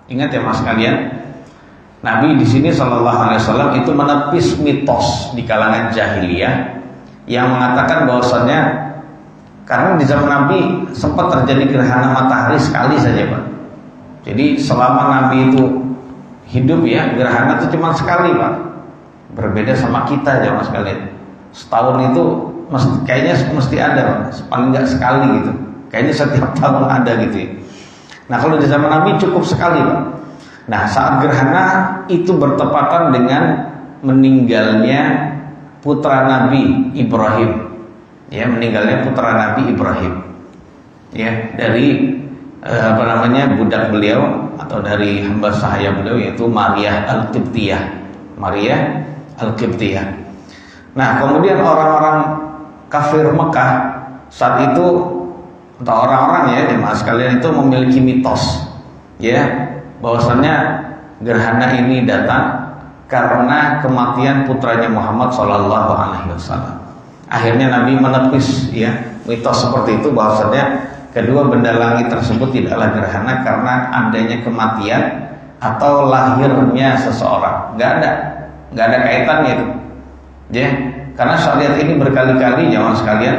Ingat ya mas kalian, Nabi di sini Shallallahu Alaihi Wasallam itu menepis mitos di kalangan jahiliyah yang mengatakan bahwasannya karena di zaman Nabi sempat terjadi gerhana matahari sekali saja Pak. Jadi selama Nabi itu hidup ya, gerhana itu cuma sekali Pak. Berbeda sama kita aja mas kalian. Setahun itu kayaknya mesti ada Pak. Paling nggak sekali gitu. Kayaknya setiap tahun ada gitu ya. Nah kalau di zaman Nabi cukup sekali Pak. Nah saat gerhana itu bertepatan dengan meninggalnya putra Nabi Ibrahim, ya meninggalnya putra Nabi Ibrahim, ya dari budak beliau atau dari hamba sahaya beliau yaitu Maria Al-Qibtiyah, Maria Al-Qibtiyah. Nah kemudian orang-orang kafir Mekah saat itu atau orang-orang ya jemaah sekalian itu memiliki mitos, ya bahwasannya gerhana ini datang karena kematian putranya Muhammad Shallallahu Alaihi Wasallam. Akhirnya Nabi menepis ya mitos seperti itu bahwasannya kedua benda langit tersebut tidaklah gerhana karena adanya kematian atau lahirnya seseorang. Nggak ada kaitannya itu. Ya, karena syariat ini berkali-kali jamaah sekalian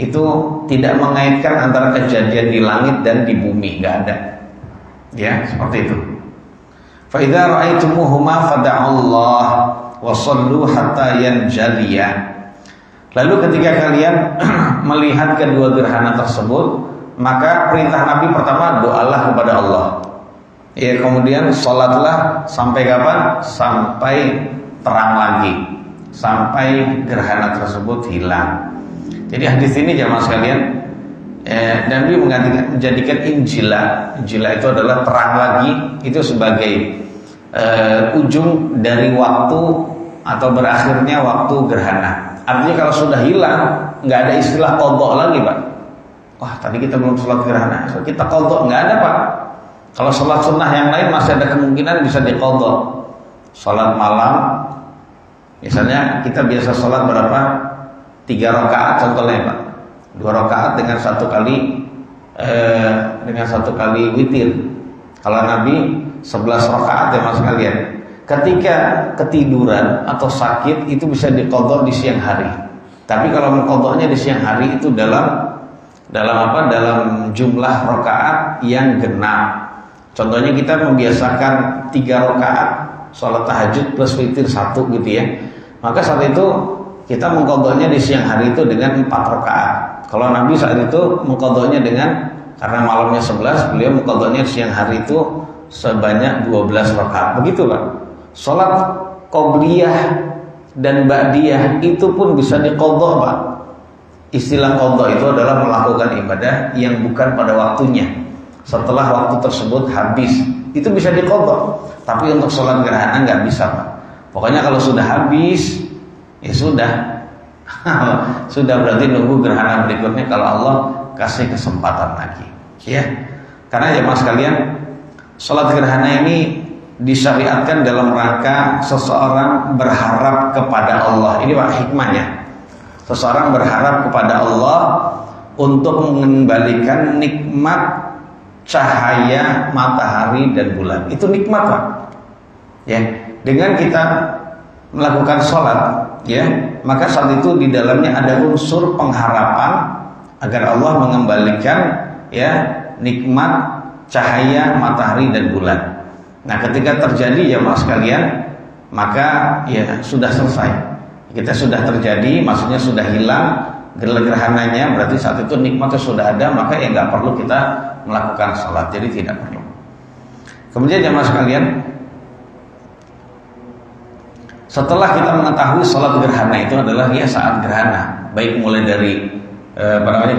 itu tidak mengaitkan antara kejadian di langit dan di bumi, nggak ada. Ya, seperti itu. Fa idza ra'aitumuhuma fad'allah wa shallu hatta yanjaliya. Lalu ketika kalian melihat kedua gerhana tersebut, maka perintah Nabi pertama doalah kepada Allah. Ya, kemudian salatlah sampai kapan? Sampai terang lagi, sampai gerhana tersebut hilang. Jadi hadis ini jamaah sekalian, Nabi menjadikan Injila itu adalah terang lagi, itu sebagai ujung dari waktu atau berakhirnya waktu gerhana. Artinya kalau sudah hilang, nggak ada istilah qadha lagi Pak. Wah tadi kita belum sholat gerhana, so kita qadha, nggak ada Pak. Kalau sholat sunnah yang lain masih ada kemungkinan bisa diqadha. Sholat malam, misalnya kita biasa sholat berapa? 3 rakaat contohnya Pak. 2 rakaat dengan satu kali witir. Kalau Nabi 11 rakaat ya mas kalian. Ketika ketiduran atau sakit itu bisa diqadha di siang hari. Tapi kalau mengqadhanya di siang hari itu dalam jumlah rakaat yang genap. Contohnya kita membiasakan 3 rakaat sholat tahajud plus witir 1 gitu ya. Maka saat itu kita mengqadhanya di siang hari itu dengan 4 rakaat. Kalau Nabi saat itu mengqadhanya karena malamnya 11, beliau mengqadhanya di siang hari itu sebanyak 12 rakaat. Begitu Pak. Salat qobliyah dan ba'diyah itu pun bisa diqadha Pak. Istilah qadha itu adalah melakukan ibadah yang bukan pada waktunya. Setelah waktu tersebut habis, itu bisa diqadha. Tapi untuk salat gerhana nggak bisa Pak. Pokoknya kalau sudah habis, ya sudah. Sudah berarti nunggu gerhana berikutnya kalau Allah kasih kesempatan lagi. Ya. Karena ya mas kalian, salat gerhana ini disyariatkan dalam rangka seseorang berharap kepada Allah. Ini Pak hikmahnya. Seseorang berharap kepada Allah untuk mengembalikan nikmat cahaya matahari dan bulan. Itu nikmat Pak. Ya, dengan kita melakukan sholat, ya, maka saat itu di dalamnya ada unsur pengharapan agar Allah mengembalikan ya nikmat cahaya matahari dan bulan. Nah, ketika terjadi ya mas kalian, maka ya sudah selesai. Kita sudah terjadi, maksudnya sudah hilang gerhananya, berarti saat itu nikmatnya sudah ada, maka ya nggak perlu kita melakukan sholat. Jadi tidak perlu. Kemudian jamaah sekalian, setelah kita mengetahui sholat gerhana itu adalah ya saat gerhana, baik mulai dari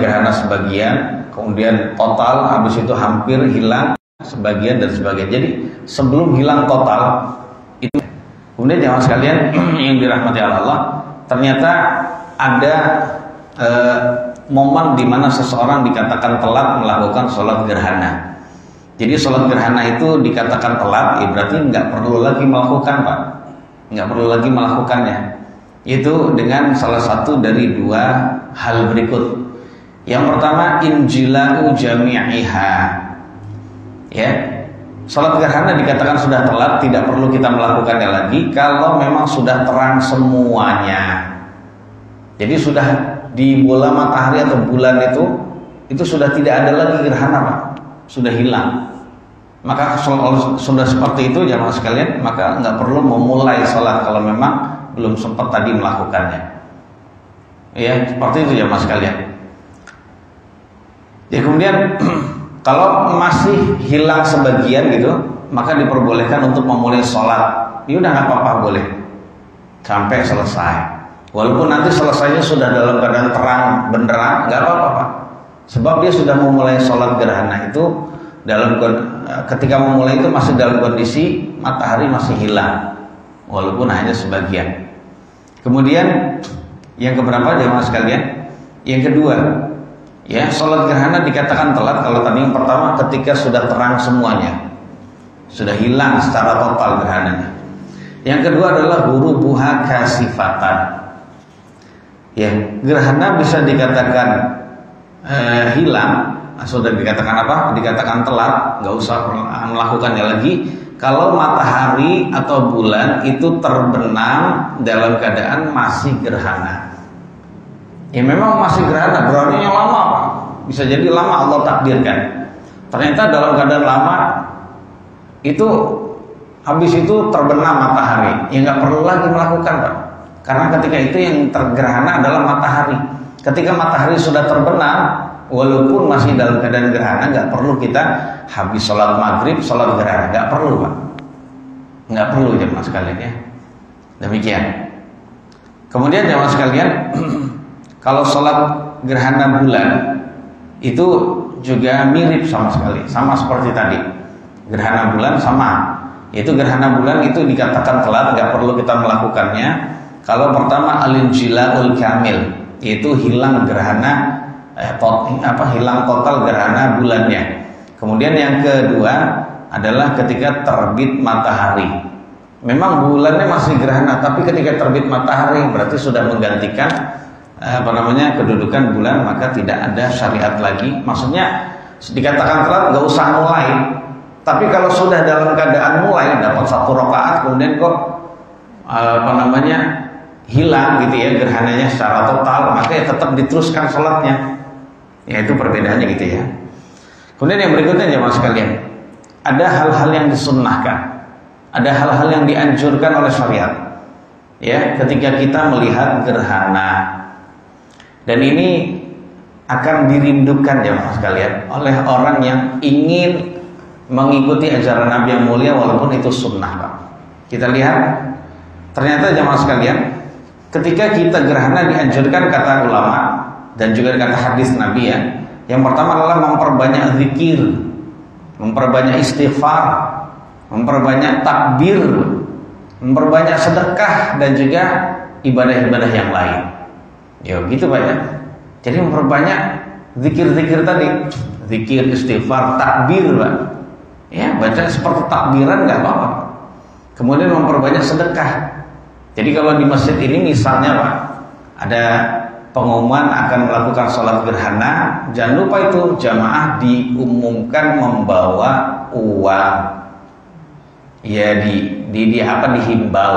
gerhana sebagian, kemudian total, habis itu hampir hilang sebagian dan sebagian. Jadi sebelum hilang total itu, kemudian jamaah sekalian yang dirahmati Allah, ternyata ada momen di mana seseorang dikatakan telat melakukan sholat gerhana. Jadi sholat gerhana itu dikatakan telat, ya berarti nggak perlu lagi melakukan Pak, nggak perlu lagi melakukannya. Itu dengan salah satu dari 2 hal berikut. Yang pertama, injila'u jami'iha. Ya, Salat gerhana dikatakan sudah telat, tidak perlu kita melakukannya lagi kalau memang sudah terang semuanya. Jadi sudah di bola matahari atau bulan itu sudah tidak ada lagi gerhana, Pak. Sudah hilang. Maka kalau sudah seperti itu jamaah sekalian, maka nggak perlu memulai salat kalau memang belum sempat tadi melakukannya. Ya, seperti itu jamaah sekalian. Ya, kemudian kalau masih hilang sebagian gitu, maka diperbolehkan untuk memulai sholat. Ya udah nggak apa-apa, boleh sampai selesai. Walaupun nanti selesainya sudah dalam keadaan terang benderang, nggak apa-apa, Pak. Sebab dia sudah memulai sholat gerhana itu ketika memulai itu masih dalam kondisi matahari masih hilang, walaupun hanya sebagian. Kemudian yang keberapa jemaah sekalian? Yang kedua, ya, sholat gerhana dikatakan telat kalau tadi yang pertama ketika sudah terang semuanya, sudah hilang secara total gerhananya. Yang kedua adalah ghurubuha kasifatan. Ya, gerhana bisa dikatakan hilang, sudah dikatakan apa? Dikatakan telat, nggak usah melakukannya lagi. Kalau matahari atau bulan itu terbenam dalam keadaan masih gerhana. Ya memang masih gerhana, berarti lama, Pak. Bisa jadi lama Allah takdirkan. Ternyata dalam keadaan lama itu habis itu terbenam matahari, ya nggak perlu lagi melakukan, Pak. Karena ketika itu yang tergerhana adalah matahari. Ketika matahari sudah terbenam, walaupun masih dalam keadaan gerhana, nggak perlu kita habis sholat maghrib, sholat gerhana, nggak perlu, Pak. Nggak perlu jemaah sekalian ya. Demikian. Kemudian jemaah sekalian, kalau sholat gerhana bulan itu juga mirip sama sekali, sama seperti tadi. Gerhana bulan sama, yaitu gerhana bulan itu dikatakan telat, nggak perlu kita melakukannya. Kalau pertama al-injilaul kamil, yaitu hilang gerhana hilang total gerhana bulannya. Kemudian yang kedua adalah ketika terbit matahari. Memang bulannya masih gerhana, tapi ketika terbit matahari berarti sudah menggantikan kedudukan bulan, maka tidak ada syariat lagi. Maksudnya dikatakan telat nggak usah mulai. Tapi kalau sudah dalam keadaan mulai dapat 1 rakaat kemudian kok hilang gitu ya gerhananya secara total, maka ya tetap diteruskan sholatnya. Ya itu perbedaannya gitu ya. Kemudian yang berikutnya jemaah sekalian, ada hal-hal yang disunnahkan, ada hal-hal yang dianjurkan oleh syariat. Ya, ketika kita melihat gerhana, dan ini akan dirindukan jemaah sekalian oleh orang yang ingin mengikuti ajaran Nabi yang mulia walaupun itu sunnah, Pak. Kita lihat, ternyata jemaah sekalian, ketika kita gerhana dianjurkan kata ulama dan juga kata hadis Nabi ya. Yang pertama adalah memperbanyak zikir, memperbanyak istighfar, memperbanyak takbir, memperbanyak sedekah dan juga ibadah-ibadah yang lain. Ya gitu Pak ya. Jadi memperbanyak zikir-zikir tadi, zikir, istighfar, takbir, Pak. Ya, baca seperti takbiran nggak apa-apa. Kemudian memperbanyak sedekah. Jadi kalau di masjid ini misalnya Pak, ada pengumuman akan melakukan sholat gerhana, jangan lupa itu jamaah diumumkan membawa uang. Ya dihimbau.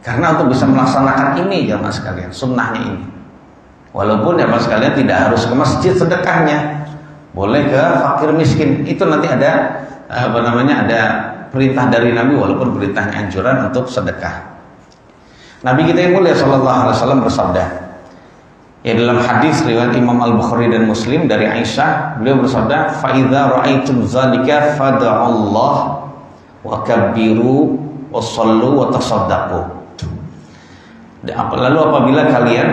Karena untuk bisa melaksanakan ini jamaah sekalian, sunnahnya ini. Walaupun jamaah sekalian tidak harus ke masjid sedekahnya, boleh ke fakir miskin. Itu nanti ada ada perintah dari Nabi, walaupun perintahnya anjuran untuk sedekah. Nabi kita yang mulia sallallahu alaihi wasallam bersabda, ya dalam hadis riwayat Imam Al-Bukhari dan Muslim dari Aisyah, beliau bersabda, "Fa idza ra'aitum dzalika fad'allah wa kabbiru wa shallu wa tasaddaqu." Lalu apabila kalian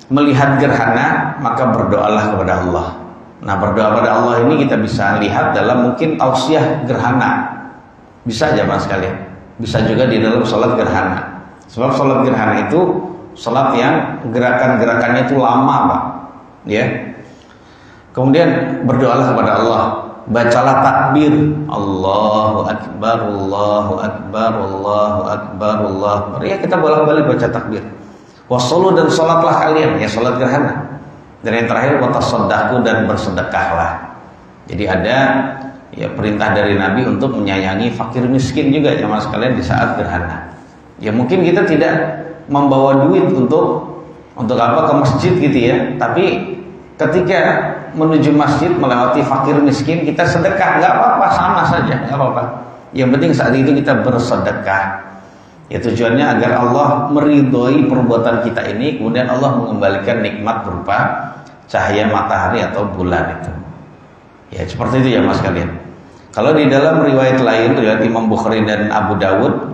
melihat gerhana, maka berdoalah kepada Allah. Nah, berdoa pada Allah ini kita bisa lihat dalam mungkin tausiah gerhana. Bisa aja Mas sekalian. Bisa juga di dalam sholat gerhana. Sebab sholat gerhana itu sholat yang gerakan-gerakannya itu lama, Pak. Ya. Kemudian berdoalah kepada Allah. Bacalah takbir. Allahu Akbar, Allahu Akbar, Allahu Akbar, Allahu Akbar. Ya, kita bolak-balik baca takbir. Wassalu dan sholatlah kalian, ya sholat gerhana. Dan yang terakhir watasaddaqu dan bersedekahlah. Jadi ada ya perintah dari Nabi untuk menyayangi fakir miskin juga jemaah sekalian di saat gerhana. Ya mungkin kita tidak membawa duit untuk apa ke masjid gitu ya, tapi ketika menuju masjid melewati fakir miskin kita sedekah, nggak apa-apa, sama saja, nggak apa-apa. Yang penting saat itu kita bersedekah. Ya tujuannya agar Allah meridhoi perbuatan kita ini, kemudian Allah mengembalikan nikmat berupa cahaya matahari atau bulan itu. Ya seperti itu ya mas kalian. Kalau di dalam riwayat lain, riwayat Imam Bukhari dan Abu Dawud,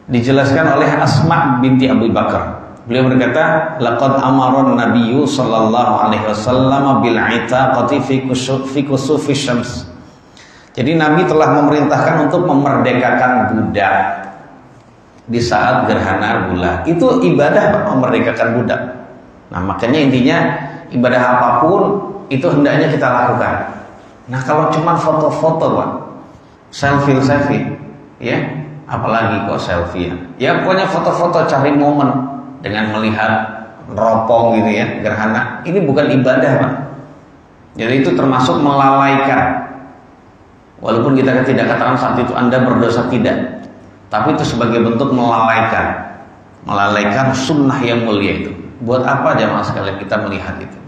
dijelaskan oleh Asma binti Abu Bakar. Beliau berkata, laqad amaron nabiyyu sallallahu alaihi wasallam bil itaqati fi kusufi syams. Jadi Nabi telah memerintahkan untuk memerdekakan budak di saat gerhana bulan. Itu ibadah Pak, memerdekakan budak. Nah makanya intinya ibadah apapun itu hendaknya kita lakukan. Nah kalau cuma foto-foto Pak, selfie ya, apalagi kok selfie ya pokoknya foto-foto cari momen dengan melihat teropong gitu ya, gerhana. Ini bukan ibadah Pak. Jadi itu termasuk melalaikan. Walaupun kita tidak katakan saat itu Anda berdosa, tidak, tapi itu sebagai bentuk melalaikan sunnah yang mulia itu. Buat apa jamaah sekalian kita melihat itu?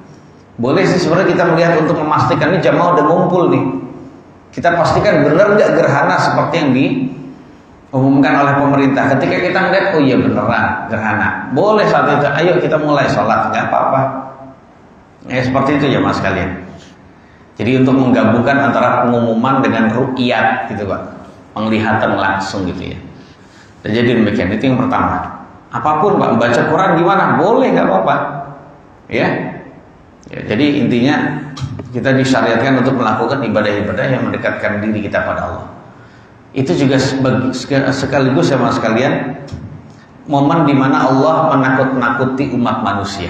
Boleh sih sebenarnya kita melihat untuk memastikan ini jamaah udah ngumpul nih. Kita pastikan benar nggak gerhana seperti yang diumumkan oleh pemerintah. Ketika kita melihat, oh iya beneran gerhana, boleh saat itu, ayo kita mulai sholat, nggak apa-apa. Ya seperti itu jamaah sekalian. Jadi untuk menggabungkan antara pengumuman dengan ru'yat gitu Pak, penglihatan langsung gitu ya. Dan jadi demikian, itu yang pertama. Apapun Pak, baca Quran gimana? Boleh, nggak apa-apa. Ya, jadi intinya kita disyariatkan untuk melakukan ibadah-ibadah yang mendekatkan diri kita pada Allah. Itu juga sekaligus ya mas sekalian, momen dimana Allah menakut-nakuti umat manusia.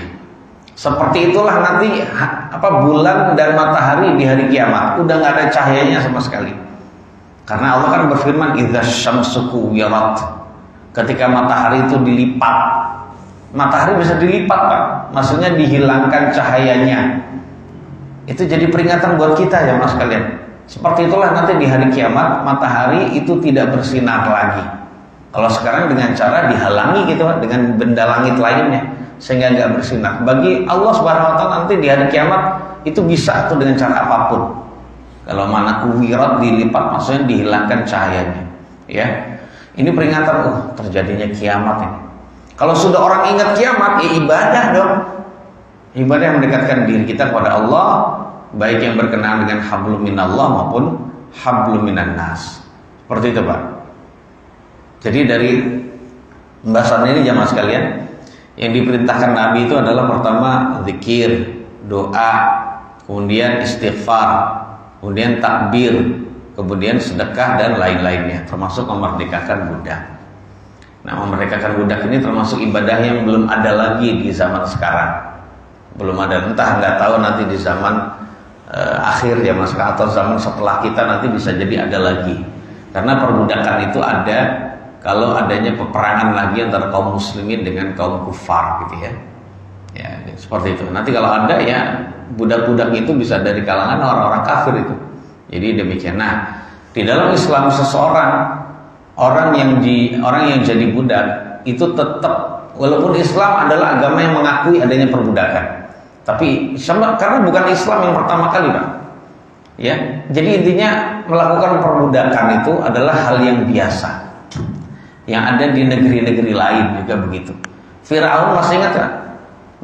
Seperti itulah nanti bulan dan matahari di hari kiamat udah nggak ada cahayanya sama sekali. Karena Allah kan berfirman, idza syamsu kuwirat. Ketika matahari itu dilipat, matahari bisa dilipat Pak, maksudnya dihilangkan cahayanya. Itu jadi peringatan buat kita ya mas kalian. Seperti itulah nanti di hari kiamat matahari itu tidak bersinar lagi. Kalau sekarang dengan cara dihalangi gitu Pak, dengan benda langit lainnya sehingga nggak bersinar. Bagi Allah Subhanahu wa taala nanti di hari kiamat itu bisa tuh dengan cara apapun. Kalau mana kuwirat dilipat maksudnya dihilangkan cahayanya. Ya. Ini peringatan terjadinya kiamat ini. Kalau sudah orang ingat kiamat, ya ibadah dong. Ibadah yang mendekatkan diri kita kepada Allah, baik yang berkenaan dengan hablum minallah maupun hablum minan nas. Seperti itu Pak. Jadi dari pembahasan ini jamaah sekalian, yang diperintahkan Nabi itu adalah pertama zikir, doa, kemudian istighfar, kemudian takbir, kemudian sedekah dan lain-lainnya, termasuk memerdekakan budak. Nah, memerdekakan budak ini termasuk ibadah yang belum ada lagi di zaman sekarang. Belum ada, entah nggak tahu nanti di zaman akhir zaman sekarang atau zaman setelah kita nanti bisa jadi ada lagi. Karena perbudakan itu ada kalau adanya peperangan lagi antara kaum muslimin dengan kaum kufar gitu ya. Ya, seperti itu. Nanti kalau ada ya budak-budak itu bisa dari kalangan orang-orang kafir itu. Jadi demikian. Nah, di dalam Islam seseorang orang yang jadi budak itu tetap, walaupun Islam adalah agama yang mengakui adanya perbudakan, tapi karena bukan Islam yang pertama kali Pak. Ya, jadi intinya melakukan perbudakan itu adalah hal yang biasa. Yang ada di negeri-negeri lain juga begitu. Firaun masih ingat kan?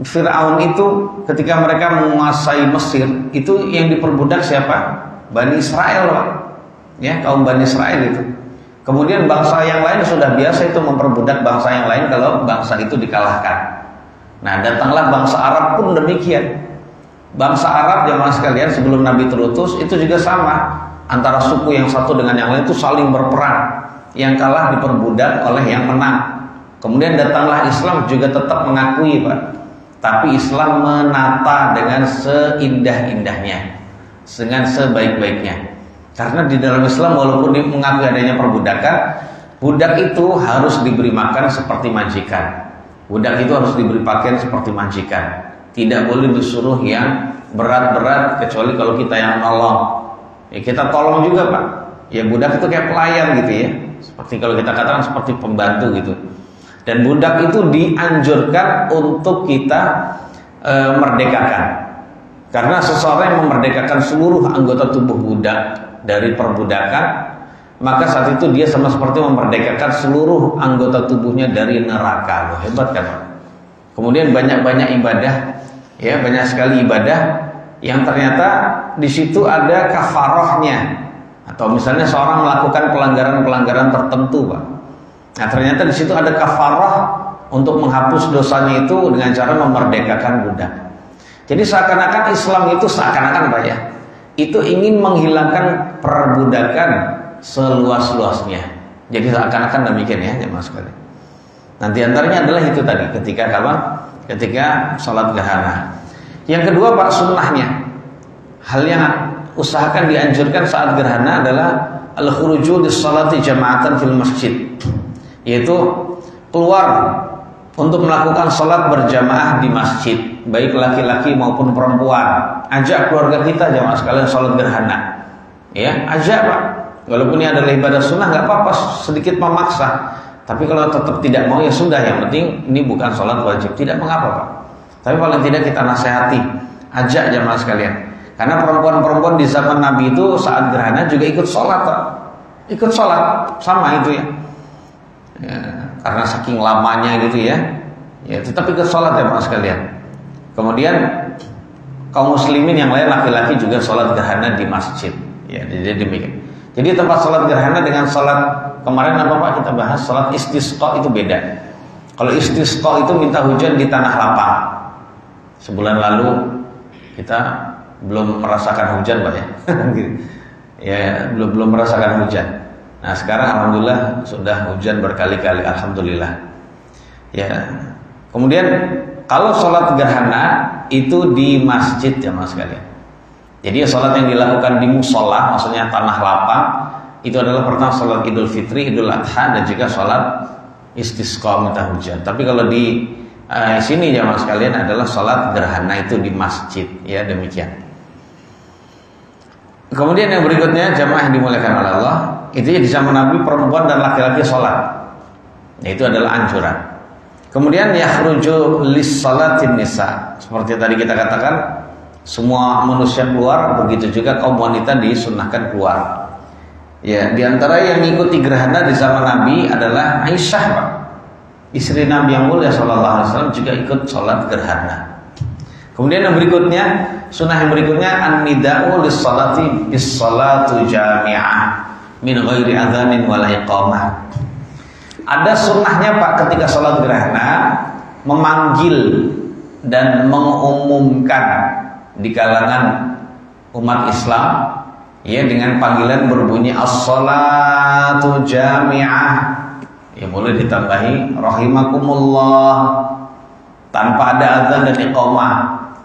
Firaun itu ketika mereka menguasai Mesir, itu yang diperbudak siapa? Bani Israel Pak. Ya, kaum Bani Israel itu. Kemudian bangsa yang lain sudah biasa itu memperbudak bangsa yang lain kalau bangsa itu dikalahkan. Nah, datanglah bangsa Arab pun demikian. Bangsa Arab jamaah sekalian sebelum Nabi terutus itu juga sama. Antara suku yang satu dengan yang lain itu saling berperang. Yang kalah diperbudak oleh yang menang. Kemudian datanglah Islam juga tetap mengakui Pak. Tapi Islam menata dengan seindah-indahnya, dengan sebaik-baiknya. Karena di dalam Islam walaupun mengakui adanya perbudakan, budak itu harus diberi makan seperti majikan. Budak itu harus diberi pakaian seperti majikan. Tidak boleh disuruh yang berat-berat kecuali kalau kita yang nolong. Ya, kita tolong juga Pak. Ya budak itu kayak pelayan gitu ya. Seperti kalau kita katakan seperti pembantu gitu. Dan budak itu dianjurkan untuk kita merdekakan. Karena seseorang yang memerdekakan seluruh anggota tubuh budak dari perbudakan, maka saat itu dia sama seperti memerdekakan seluruh anggota tubuhnya dari neraka. Loh, hebat kan? Kemudian banyak-banyak ibadah, ya banyak sekali ibadah yang ternyata di situ ada kafarohnya. Atau misalnya seorang melakukan pelanggaran-pelanggaran tertentu, Pak. Nah, ternyata di situ ada kafaroh untuk menghapus dosanya itu dengan cara memerdekakan budak. Jadi seakan-akan Islam itu seakan-akan Pak ya, itu ingin menghilangkan perbudakan seluas-luasnya. Jadi seakan-akan demikian ya jemaah sekalian. Nanti antaranya adalah itu tadi ketika kapan? Ketika sholat gerhana. Yang kedua Pak, sunnahnya. Hal yang usahakan dianjurkan saat gerhana adalah al-khuruju lis-sholati jama'atan fil masjid. Yaitu keluar untuk melakukan sholat berjamaah di masjid, baik laki-laki maupun perempuan. Ajak keluarga kita jamaah sekalian sholat gerhana, ya ajak Pak. Walaupun ini adalah ibadah sunnah nggak apa-apa, sedikit memaksa. Tapi kalau tetap tidak mau ya sudah, yang penting ini bukan sholat wajib, tidak mengapa Pak. Tapi paling tidak kita nasihati, ajak jamaah sekalian. Karena perempuan-perempuan di zaman Nabi itu saat gerhana juga ikut sholat Pak. Ikut sholat, sama itu ya. Ya, karena saking lamanya gitu ya, ya tetap ikut sholat ya mas sekalian. Kemudian kaum muslimin yang lain laki-laki juga sholat gerhana di masjid. Ya, jadi demikian. Jadi tempat sholat gerhana dengan sholat kemarin apa Pak kita bahas sholat istisqa itu beda. Kalau istisqa itu minta hujan di tanah lapang. Sebulan lalu kita belum merasakan hujan Pak ya, ya belum merasakan hujan. Nah sekarang alhamdulillah sudah hujan berkali-kali, alhamdulillah. Ya. Kemudian kalau sholat gerhana itu di masjid ya mas sekalian. Jadi sholat yang dilakukan di musola, maksudnya tanah lapang, itu adalah pertama sholat Idul Fitri, Idul Adha, dan juga sholat istisqa minta hujan. Tapi kalau di sini ya mas sekalian adalah sholat gerhana itu di masjid, ya demikian. Kemudian yang berikutnya jamaah yang dimuliakan oleh Allah, itu ya di zaman Nabi perempuan dan laki-laki sholat, itu adalah anjuran. Kemudian yakhruju lis-shalatin nisa, seperti tadi kita katakan semua manusia keluar, begitu juga kaum wanita disunnahkan keluar. Ya, di antara yang mengikuti gerhana di zaman Nabi adalah Aisyah, Pak. Istri Nabi yang mulia sallallahu alaihi wasallam juga ikut sholat gerhana. Kemudian yang berikutnya, sunnah yang berikutnya an-nida'u lis-shalati bis-shalatu jami'ah min ghairi adzanin wala iqamah. Ada sunnahnya Pak ketika sholat gerhana memanggil dan mengumumkan di kalangan umat Islam ya dengan panggilan berbunyi as-shalatu jami'ah. Ya boleh ditambahi rahimakumullah tanpa ada azan dan iqamah.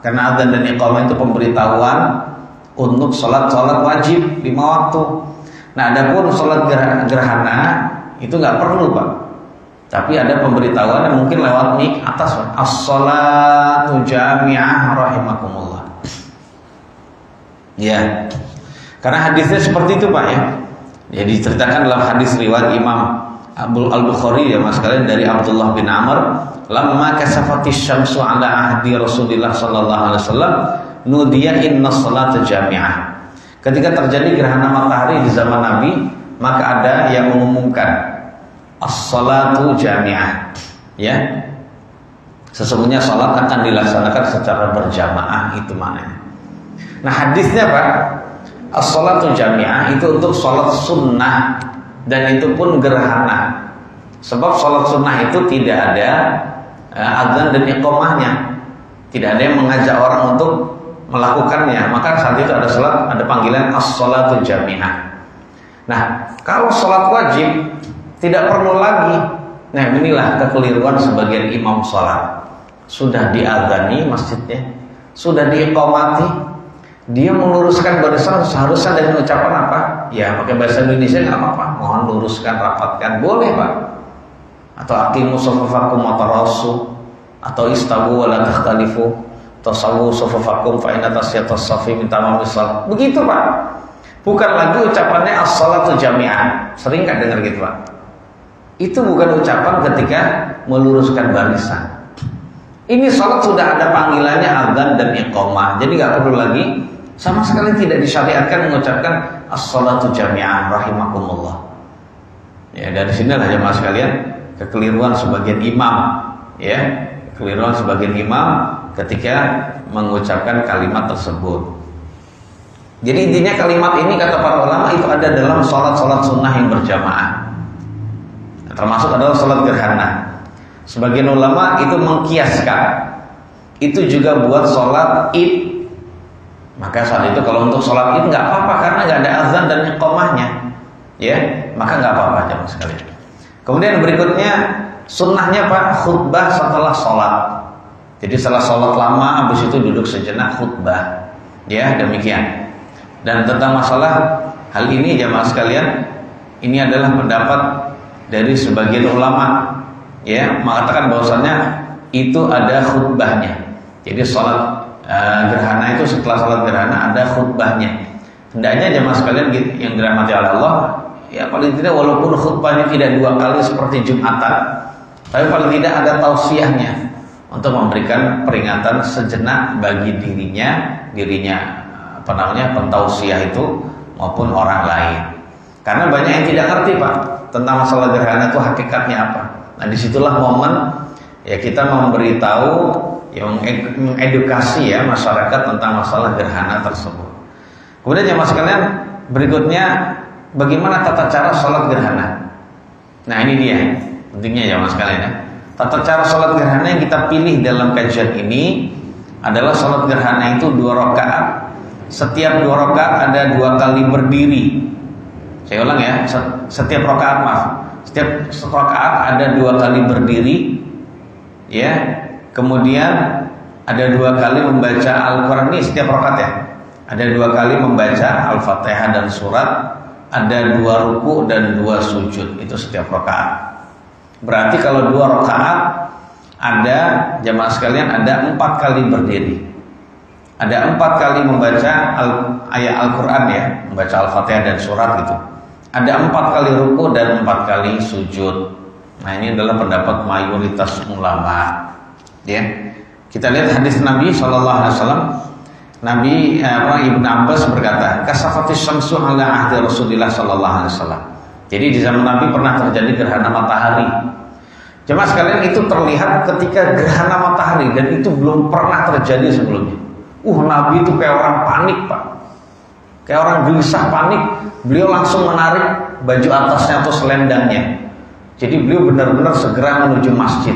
Karena adzan dan iqamah itu pemberitahuan untuk sholat wajib 5 waktu. Nah, adapun sholat gerhana itu nggak perlu Pak. Tapi ada pemberitahuan yang mungkin lewat mic atas as-sholatu jami'ah rahimakumullah. Ya, karena hadisnya seperti itu Pak ya. Ya diceritakan dalam hadis riwayat Imam Al-Bukhari ya mas kalian dari Abdullah bin Amr, lamma kasafatis syamsu ala ahdi Rasulillah sallallahu alaihi wasallam nudiya inna salata jami'ah. Ketika terjadi gerhana matahari di zaman Nabi, maka ada yang mengumumkan as-salatu jami'ah. Ya. Sesungguhnya salat akan dilaksanakan secara berjamaah, itu maknanya. Nah, hadisnya Pak, as-salatu jami'ah itu untuk salat sunnah. Dan itu pun gerhana. Sebab sholat sunnah itu tidak ada adzan dan iqamahnya. Tidak ada yang mengajak orang untuk melakukannya. Maka saat itu ada sholat, ada panggilan as-sholatu jami'ah. Nah, kalau sholat wajib tidak perlu lagi. Nah, inilah kekeliruan sebagian imam sholat. Sudah diadzani masjidnya, sudah diiqamati, dia meluruskan barisan seharusnya dengan ucapan apa? Ya pakai bahasa Indonesia nggak apa-apa. Mohon luruskan, rapatkan, boleh Pak. Atau aqimu sufufakum wa tarasu, atau istawu wa la takhtalifu, atau sawu sufufakum fa inna tasyatas safi min tamamis shalah. Begitu Pak. Bukan lagi ucapannya as-sholatu jami'an. Sering kan dengar gitu Pak? Itu bukan ucapan ketika meluruskan barisan. Ini sholat sudah ada panggilannya adzan dan iqamah. Jadi nggak perlu lagi, sama sekali tidak disyariatkan mengucapkan as-sholatu jami'an rahimakumullah. Ya, dari sinilah jemaah sekalian kekeliruan sebagian imam, ya, kekeliruan sebagian imam ketika mengucapkan kalimat tersebut. Jadi intinya kalimat ini kata para ulama itu ada dalam sholat-sholat sunnah yang berjamaah, termasuk adalah sholat gerhana. Sebagian ulama itu mengkiaskan itu juga buat sholat id. Maka saat itu kalau untuk sholat id nggak apa-apa karena nggak ada azan dan iqamahnya, ya, maka nggak apa-apa jemaah sekalian. Kemudian berikutnya sunnahnya Pak, khutbah setelah sholat. Jadi setelah sholat lama, habis itu duduk sejenak khutbah, ya, demikian. Dan tentang masalah hal ini jemaah sekalian, ini adalah pendapat dari sebagian ulama, ya, mengatakan bahwasannya itu ada khutbahnya. Jadi sholat gerhana itu setelah sholat gerhana ada khutbahnya. Hendaknya jemaah sekalian yang dirahmati oleh Allah, ya paling tidak walaupun khutbahnya tidak 2 kali seperti Jumatan, tapi paling tidak ada tausiahnya untuk memberikan peringatan sejenak bagi dirinya pentausiah itu maupun orang lain. Karena banyak yang tidak ngerti Pak tentang masalah gerhana itu hakikatnya apa. Nah disitulah momen ya kita memberitahu, yang mengedukasi ya masyarakat tentang masalah gerhana tersebut. Kemudian jemaah sekalian berikutnya bagaimana tata cara sholat gerhana. Nah ini dia pentingnya jemaah sekalian ya. Tata cara sholat gerhana yang kita pilih dalam kajian ini adalah sholat gerhana itu 2 rakaat. Setiap 2 rakaat ada 2 kali berdiri. Saya ulang ya, setiap rakaat setiap rakaat ada 2 kali berdiri, ya. Kemudian ada 2 kali membaca Al-Quran. Ini setiap rakaat ya. Ada 2 kali membaca Al-Fatihah dan surat. Ada 2 ruku dan 2 sujud. Itu setiap rakaat. Berarti kalau 2 rakaat ada jamaah sekalian ada 4 kali berdiri. Ada 4 kali membaca ayat Al-Quran ya, membaca Al-Fatihah dan surat gitu. Ada 4 kali ruku dan 4 kali sujud. Nah ini adalah pendapat mayoritas ulama. Ya, kita lihat hadis Nabi SAW. Nabi Ibn Abbas berkata, "Kasafatis syamsu ala ahdi Rasulillah SAW." Jadi di zaman Nabi pernah terjadi gerhana matahari. Jemaah sekalian itu terlihat ketika gerhana matahari dan itu belum pernah terjadi sebelumnya. Nabi itu kayak orang panik Pak, kayak orang gelisah panik. Beliau langsung menarik baju atasnya atau selendangnya. Jadi beliau benar-benar segera menuju masjid.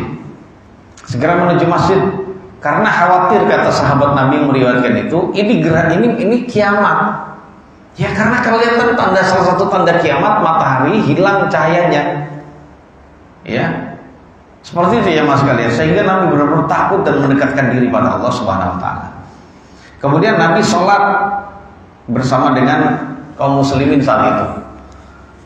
Karena khawatir, kata sahabat Nabi yang meriwayatkan itu, ini kiamat. Ya karena kelihatan salah satu tanda kiamat, matahari hilang cahayanya. Ya, seperti itu ya mas kalian. Sehingga Nabi benar-benar takut dan mendekatkan diri pada Allah Subhanahu Wa Taala. Kemudian Nabi sholat bersama dengan kaum muslimin saat itu.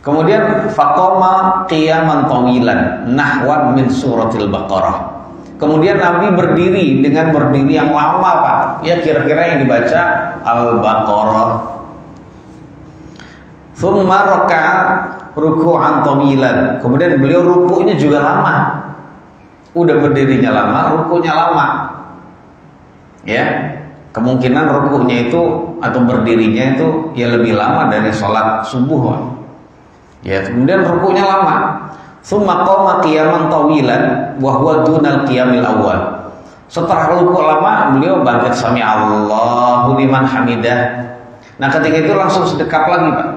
Kemudian faqama qiyaman tawilan nahwan min suratil Baqarah. Kemudian Nabi berdiri dengan berdiri yang lama Pak. Ya kira-kira yang dibaca Al-Baqarah. Tsumma raka'a ruku'an tawilan. Kemudian beliau ruku'nya juga lama. Udah berdirinya lama, ruku'nya lama. Ya. Kemungkinan ruku'nya itu atau berdirinya itu ya lebih lama dari sholat subuh. Ya, kemudian ruku'nya lama. Tsumma qama qiyaman tawilan wa huwa dunal qiyamil awal. Setelah ruku' lama, beliau bangkit sami Allahu liman hamidah. Nah, ketika itu langsung sedekat lagi, Pak.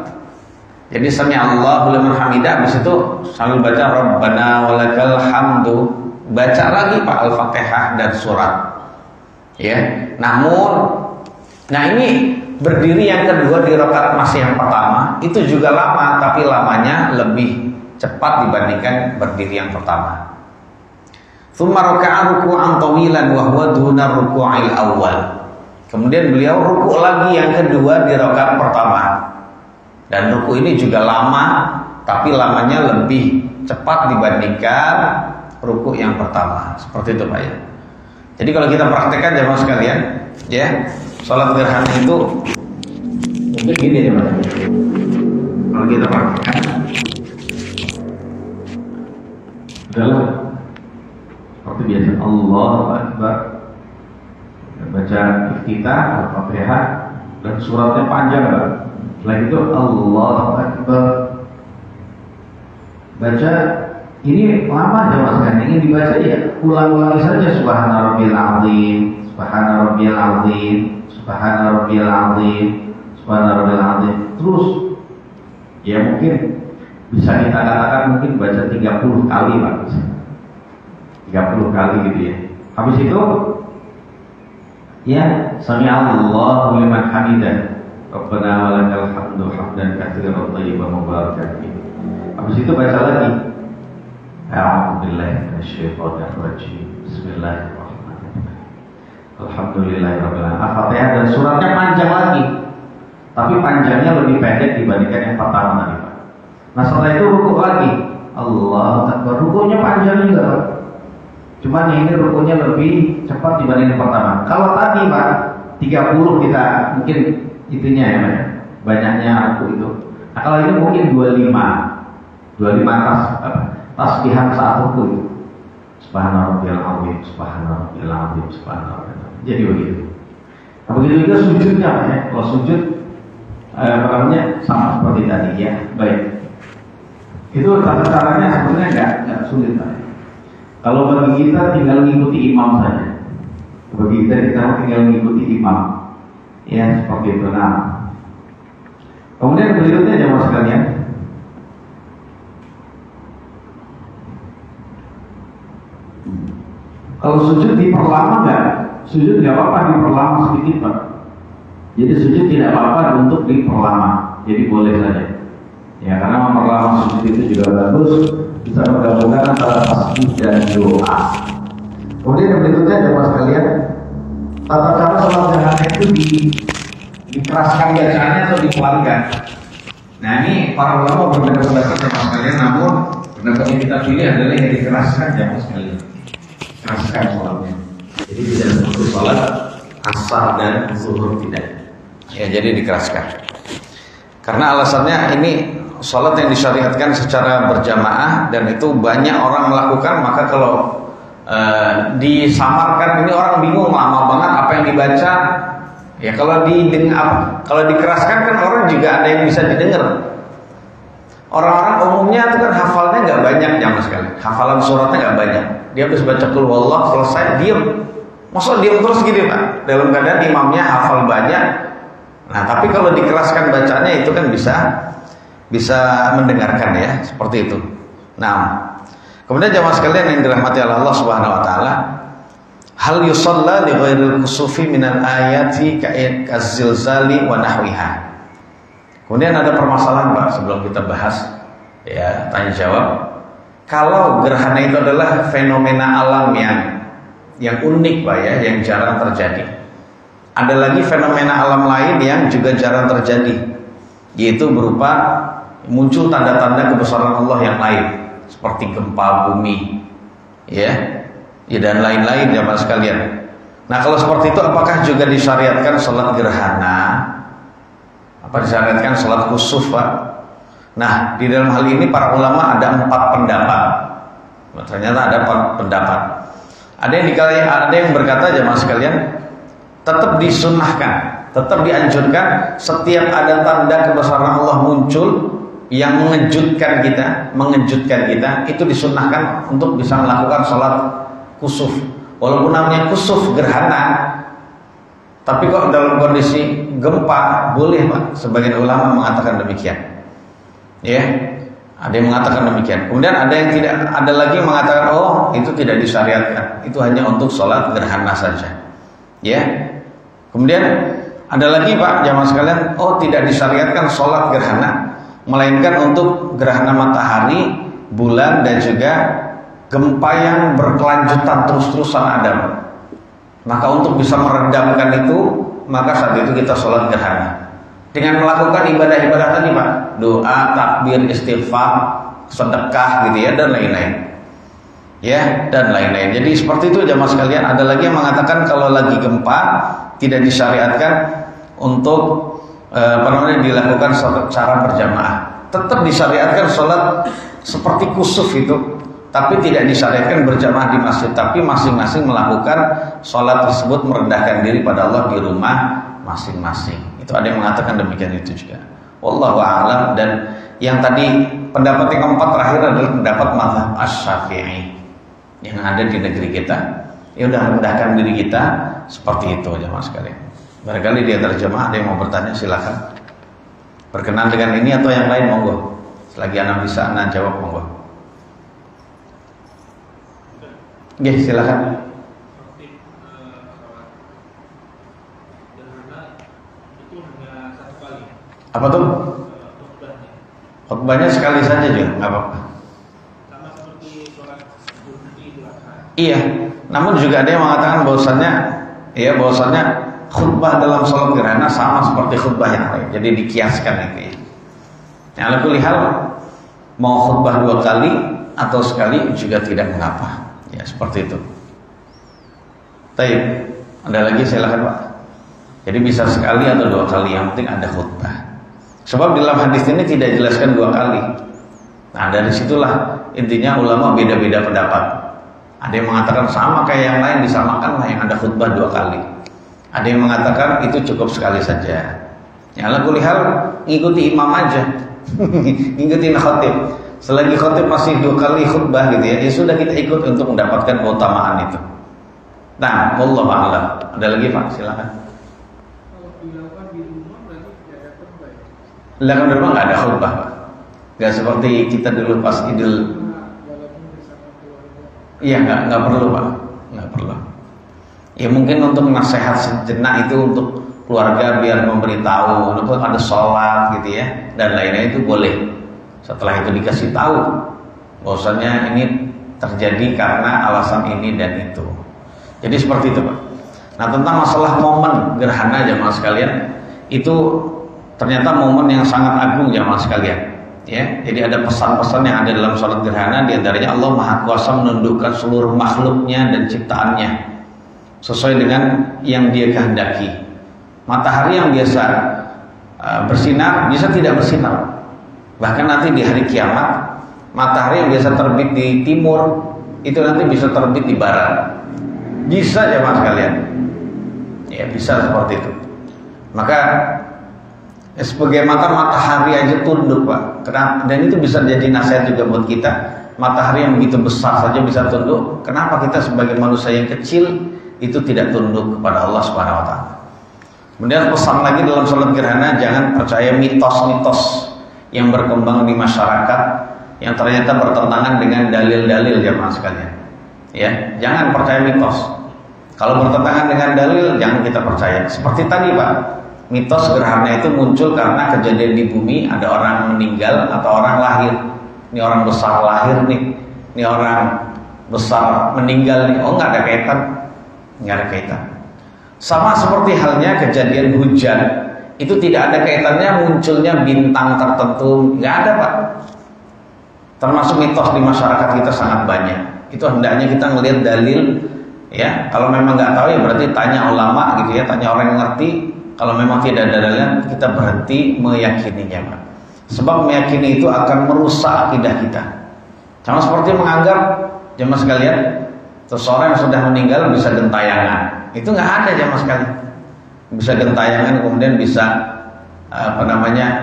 Jadi sami Allahu liman hamidah, habis itu sambil baca Rabbana walakal hamdu, baca lagi Pak Al-Fatihah dan surat. Ya, namun, ini berdiri yang kedua di rakaat masih yang pertama itu juga lama, tapi lamanya lebih cepat dibandingkan berdiri yang pertama. Tsumma raka'a ruku'an tawilan wa huwa duna ruku'il awal. Kemudian beliau ruku' lagi yang kedua di rakaat pertama. Dan ruku' ini juga lama, tapi lamanya lebih cepat dibandingkan ruku' yang pertama. Seperti itu Pak ya. Jadi kalau kita praktekkan jemaah sekalian, ya, sholat gerhana itu Mungkin gini ya Mas. Kalau kita praktekkan, adalah seperti biasa Allahu Akbar, baca iftitah Al-Fatihah dan suratnya panjang Pak. Setelah itu Allahu Akbar, baca ini lama Mas kan, ingin dibaca ya ulang-ulang saja subhana rabbiyal azim, subhana rabbiyal azim, subhana rabbiyal azim, subhana rabbiyal azim. Terus ya mungkin bisa kita katakan mungkin baca 30 kali Pak, 30 kali gitu ya. Habis itu ya sami Allahu liman hamidah, Rabbana walakal hamdu hamdan katsiran thayyiban mubarakan fihi. Habis itu baca lagi A'udzubillahi minasyaitonir rajim. Bismillahirrahmanirrahim. Alhamdulillahirabbil alamin. Al-Fatihah dan suratnya panjang lagi. Tapi panjangnya lebih pendek dibandingkan yang pertama tadi, Pak. Nah, setelah itu rukuk lagi. Allahu Akbar. Rukuknya panjang juga, Pak. Cuman ini rukuknya lebih cepat dibanding yang pertama. Kalau tadi, Pak, 30 kita mungkin itunya ya, Pak. Banyaknya rukuk itu. Nah, kalau ini mungkin 25 tasbihan saat rukuk. Subhanarabbiyal azim, subhanarabbiyal azim, subhanarabbiyal azim. Jadi begitu. Nah, begitu juga sujudnya, Pak ya. Kalau sujud namanya sama seperti tadi ya. Baik. Itu tata caranya sebenarnya enggak sulit, Pak. Kalau bagi kita tinggal mengikuti imam saja. Bagi kita tinggal mengikuti imam. Ya, seperti itu. Nah, kemudian berikutnya jemaah sekalian, kalau sujud diperlama enggak? Sujud tidak apa-apa diperlama sedikit, Pak. Jadi sujud tidak apa-apa untuk diperlama. Jadi boleh saja. Ya, karena memperlama sujud itu juga bagus, bisa menggabungkan antara tasbih dan doa. Kemudian yang berikutnya jemaah sekalian, tata cara sholat gerhana itu dikeraskan bacaannya atau dipelankan. Nah, ini para ulama berbeda pendapat jemaah sekalian, namun pendapat yang kita pilih adalah yang dikeraskan jemaah sekalian. Keraskan sholatnya. Jadi tidak seperti sholat asar dan zuhur, tidak. Ya, jadi dikeraskan. Karena alasannya ini sholat yang disyariatkan secara berjamaah dan itu banyak orang melakukan, maka kalau disamarkan ini orang bingung lama banget apa yang dibaca. Ya kalau dikeraskan kan orang juga ada yang bisa didengar. Orang-orang umumnya itu kan hafalnya nggak banyak jamaah sekali. Hafalan suratnya nggak banyak. Dia habis baca qul huwallah selesai diam. Masa diam terus gitu Pak? Dalam keadaan imamnya hafal banyak. Nah, tapi kalau dikeraskan bacanya itu kan bisa mendengarkan ya, seperti itu. Nah, kemudian jamaah sekalian yang dirahmati Allah Subhanahu wa taala, hal yusalla li ghairil kusufi minal ayati ka'az-zilzali wa nahwiha. Kemudian ada permasalahan Pak sebelum kita bahas ya, tanya jawab. Kalau gerhana itu adalah fenomena alam yang unik Pak ya, yang jarang terjadi. Ada lagi fenomena alam lain yang juga jarang terjadi, yaitu berupa muncul tanda-tanda kebesaran Allah yang lain, seperti gempa bumi, ya dan lain-lain jamaah sekalian. Nah, kalau seperti itu, apakah juga disyariatkan sholat gerhana? Apa disyariatkan sholat kusuf, Pak? Nah, di dalam hal ini para ulama ada 4 pendapat. Ternyata ada 4 pendapat. Ada yang berkata jamaah sekalian, tetap disunnahkan, tetap dianjurkan setiap ada tanda kebesaran Allah muncul yang mengejutkan kita, itu disunnahkan untuk bisa melakukan sholat kusuf. Walaupun namanya kusuf gerhana, tapi kok dalam kondisi gempa boleh Pak. Sebagian ulama mengatakan demikian. Ya, ada yang mengatakan demikian. Kemudian ada lagi yang mengatakan itu tidak disyariatkan, itu hanya untuk sholat gerhana saja. Ya. Kemudian ada lagi Pak jamaah sekalian, tidak disyariatkan sholat gerhana, melainkan untuk gerhana matahari, bulan dan juga gempa yang berkelanjutan terus-terusan ada. Maka untuk bisa meredamkan itu, maka saat itu kita sholat gerhana dengan melakukan ibadah-ibadah tadi Pak, doa, takbir, istighfar, sedekah gitu ya, dan lain-lain. Ya, dan lain-lain. Jadi seperti itu jamaah sekalian. Ada lagi yang mengatakan kalau lagi gempa tidak disyariatkan untuk dilakukan secara berjamaah. Tetap disyariatkan sholat seperti kusuf itu, tapi tidak disyariatkan berjamaah di masjid, tapi masing-masing melakukan sholat tersebut merendahkan diri pada Allah di rumah masing-masing. Itu ada yang mengatakan demikian itu juga. Wallahu a'lam. Dan yang tadi pendapat yang keempat terakhir adalah pendapat mazhab Asy-Syafi'i yang ada di negeri kita. Ya udah, rendahkan diri kita seperti itu jemaah sekalian. Barangkali di antara jemaah ada yang mau bertanya, silakan. Berkenan dengan ini atau yang lain, monggo. Selagi anak bisa anak jawab, monggo. Oke, silakan. Apa tuh? Khutbahnya sekali saja juga, nggak apa-apa. Sama seperti sholat Idul Adha. Iya, namun juga ada yang mengatakan bahwasannya khutbah dalam sholat gerhana sama seperti khutbah yang lain. Jadi dikiaskan itu ya. Yang lebih hal mau khutbah 2 kali atau sekali juga tidak mengapa. Ya seperti itu. Taib, ada lagi silakan Pak. Jadi bisa sekali atau 2 kali, yang penting ada khutbah. Sebab dalam hadis ini tidak dijelaskan 2 kali. Nah dari situlah intinya ulama beda-beda pendapat. Ada yang mengatakan sama kayak yang lain, disamakanlah yang ada khutbah 2 kali. Ada yang mengatakan itu cukup sekali saja. Ya ala kulli hal ngikuti imam aja. Ngikutin khatib. Selagi khatib masih 2 kali khutbah gitu ya, ya sudah kita ikut untuk mendapatkan keutamaan itu. Nah, wallahu a'lam. Ada lagi Pak, silakan. Dilakukan di rumah nggak ada khutbah, Pak. Nggak seperti kita dulu pas Idul. Iya, nggak perlu, Pak. Nggak perlu. Ya mungkin untuk nasihat sejenak itu untuk keluarga biar memberitahu, untuk ada sholat gitu ya, dan lainnya itu boleh. Setelah itu dikasih tahu, bahwasanya ini terjadi karena alasan ini dan itu. Jadi seperti itu, Pak. Nah tentang masalah momen gerhana jamaah sekalian, itu ternyata momen yang sangat agung jamaah sekalian. Ya, jadi ada pesan-pesan yang ada dalam sholat gerhana, diantaranya Allah Maha Kuasa menundukkan seluruh makhluknya dan ciptaannya sesuai dengan yang Dia kehendaki. Matahari yang biasa bersinar bisa tidak bersinar. Bahkan nanti di hari kiamat, matahari yang biasa terbit di timur itu nanti bisa terbit di barat. Bisa jemaah sekalian. Ya, bisa seperti itu. Maka sebagai matahari aja tunduk, Pak. Dan itu bisa jadi nasihat juga buat kita. Matahari yang begitu besar saja bisa tunduk. Kenapa kita sebagai manusia yang kecil itu tidak tunduk kepada Allah Subhanahu wa taala? Kemudian pesan lagi dalam sholat gerhana, jangan percaya mitos-mitos yang berkembang di masyarakat yang ternyata bertentangan dengan dalil-dalil jemaah sekalian. Ya, jangan percaya mitos. Kalau bertentangan dengan dalil, jangan kita percaya. Seperti tadi, Pak, mitos gerhana itu muncul karena kejadian di bumi, ada orang meninggal atau orang lahir. Ini orang besar lahir nih, ini orang besar meninggal nih. Oh, nggak ada kaitan, nggak ada kaitan. Sama seperti halnya kejadian hujan, itu tidak ada kaitannya munculnya bintang tertentu, nggak ada, Pak. Termasuk mitos di masyarakat kita sangat banyak. Itu hendaknya kita ngelihat dalil, ya. Kalau memang nggak tahu ya berarti tanya ulama gitu ya, tanya orang yang ngerti. Kalau memang tidak ada dalilnya, kita berhenti meyakininya, Pak. Sebab meyakini itu akan merusak akidah kita. Sama seperti menganggap jemaah sekalian, seseorang yang sudah meninggal bisa gentayangan. Itu nggak ada jemaah sekalian. Bisa gentayangan kemudian bisa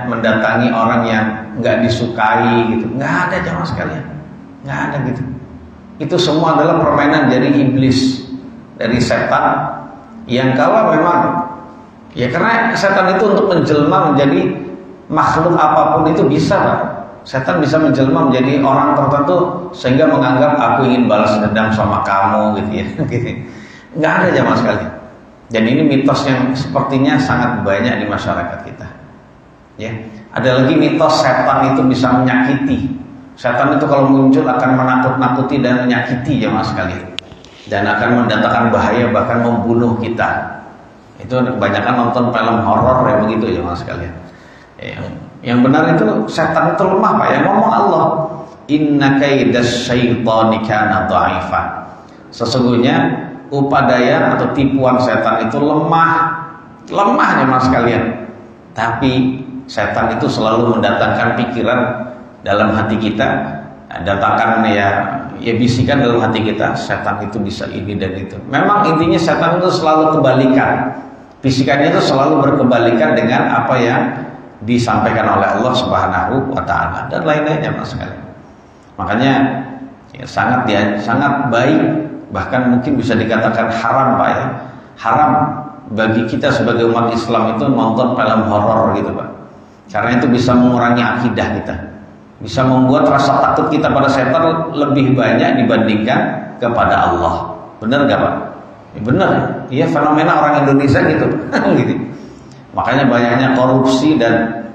mendatangi orang yang nggak disukai gitu. Nggak ada jemaah sekalian. Nggak ada gitu. Itu semua adalah permainan dari iblis, dari setan yang kalau memang ya karena setan itu untuk menjelma menjadi makhluk apapun itu bisa, Pak. Setan bisa menjelma menjadi orang tertentu sehingga menganggap aku ingin balas dendam sama kamu gitu ya. Gitu. Nggak ada jamaah sekalian. Dan ini mitos yang sepertinya sangat banyak di masyarakat kita. Ya, ada lagi mitos setan itu bisa menyakiti. Setan itu kalau muncul akan menakut-nakuti dan menyakiti jamaah sekalian. Dan akan mendatangkan bahaya bahkan membunuh kita. Itu kebanyakan nonton film horor yang begitu jamaah sekalian. Yang benar itu setan itu lemah, Pak. Yang ngomong Allah, inna kaidas syaitani kana dha'ifa. Sesungguhnya upadaya atau tipuan setan itu lemah jemaah sekalian. Tapi setan itu selalu mendatangkan pikiran dalam hati kita, datangkan ya bisikan dalam hati kita, setan itu bisa ini dan itu. Memang intinya setan itu selalu kebalikan. Bisikannya itu selalu berkebalikan dengan apa yang disampaikan oleh Allah Subhanahu wa taala dan lain-lainnya Mas sekalian. Makanya ya, sangat baik, bahkan mungkin bisa dikatakan haram Pak ya. Haram bagi kita sebagai umat Islam itu nonton film horor gitu Pak. Karena itu bisa mengurangi akidah kita. Bisa membuat rasa takut kita pada setan lebih banyak dibandingkan kepada Allah. Benar gak Pak? Ya, benar. Iya, fenomena orang Indonesia gitu. Gitu. Makanya banyaknya korupsi dan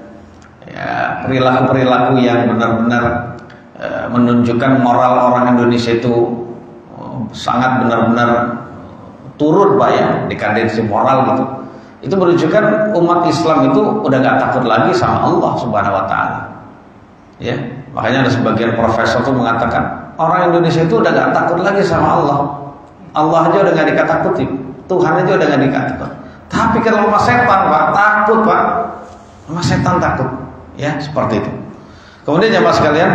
ya, perilaku-perilaku yang benar-benar menunjukkan moral orang Indonesia itu sangat benar-benar turun Pak ya, dekadensi moral gitu. Itu menunjukkan umat Islam itu udah gak takut lagi sama Allah Subhanahu wa taala. Ya, makanya ada sebagian profesor tuh mengatakan orang Indonesia itu udah gak takut lagi sama Allah. Allah aja udah gak dikatakuti, Tuhan aja udah gak dikatakuti. Tapi kalau sama setan Pak, takut Pak. Sama setan takut. Ya, seperti itu. Kemudian jemaah sekalian,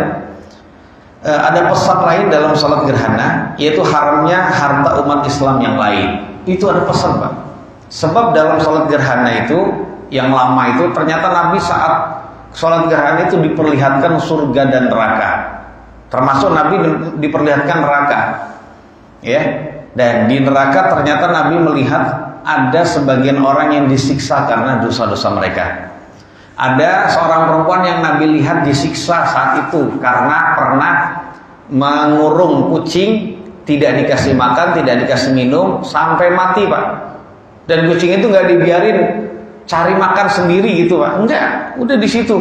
ada pesan lain dalam salat gerhana, yaitu haramnya harta umat Islam yang lain. Itu ada pesan Pak. Sebab dalam salat gerhana itu yang lama itu ternyata Nabi saat salat gerhana itu diperlihatkan surga dan neraka. Termasuk Nabi diperlihatkan neraka. Ya. Dan di neraka ternyata Nabi melihat ada sebagian orang yang disiksa karena dosa-dosa mereka. Ada seorang perempuan yang Nabi lihat disiksa saat itu karena pernah mengurung kucing, tidak dikasih makan, tidak dikasih minum sampai mati Pak. Dan kucing itu nggak dibiarin cari makan sendiri gitu Pak. Enggak, udah di situ.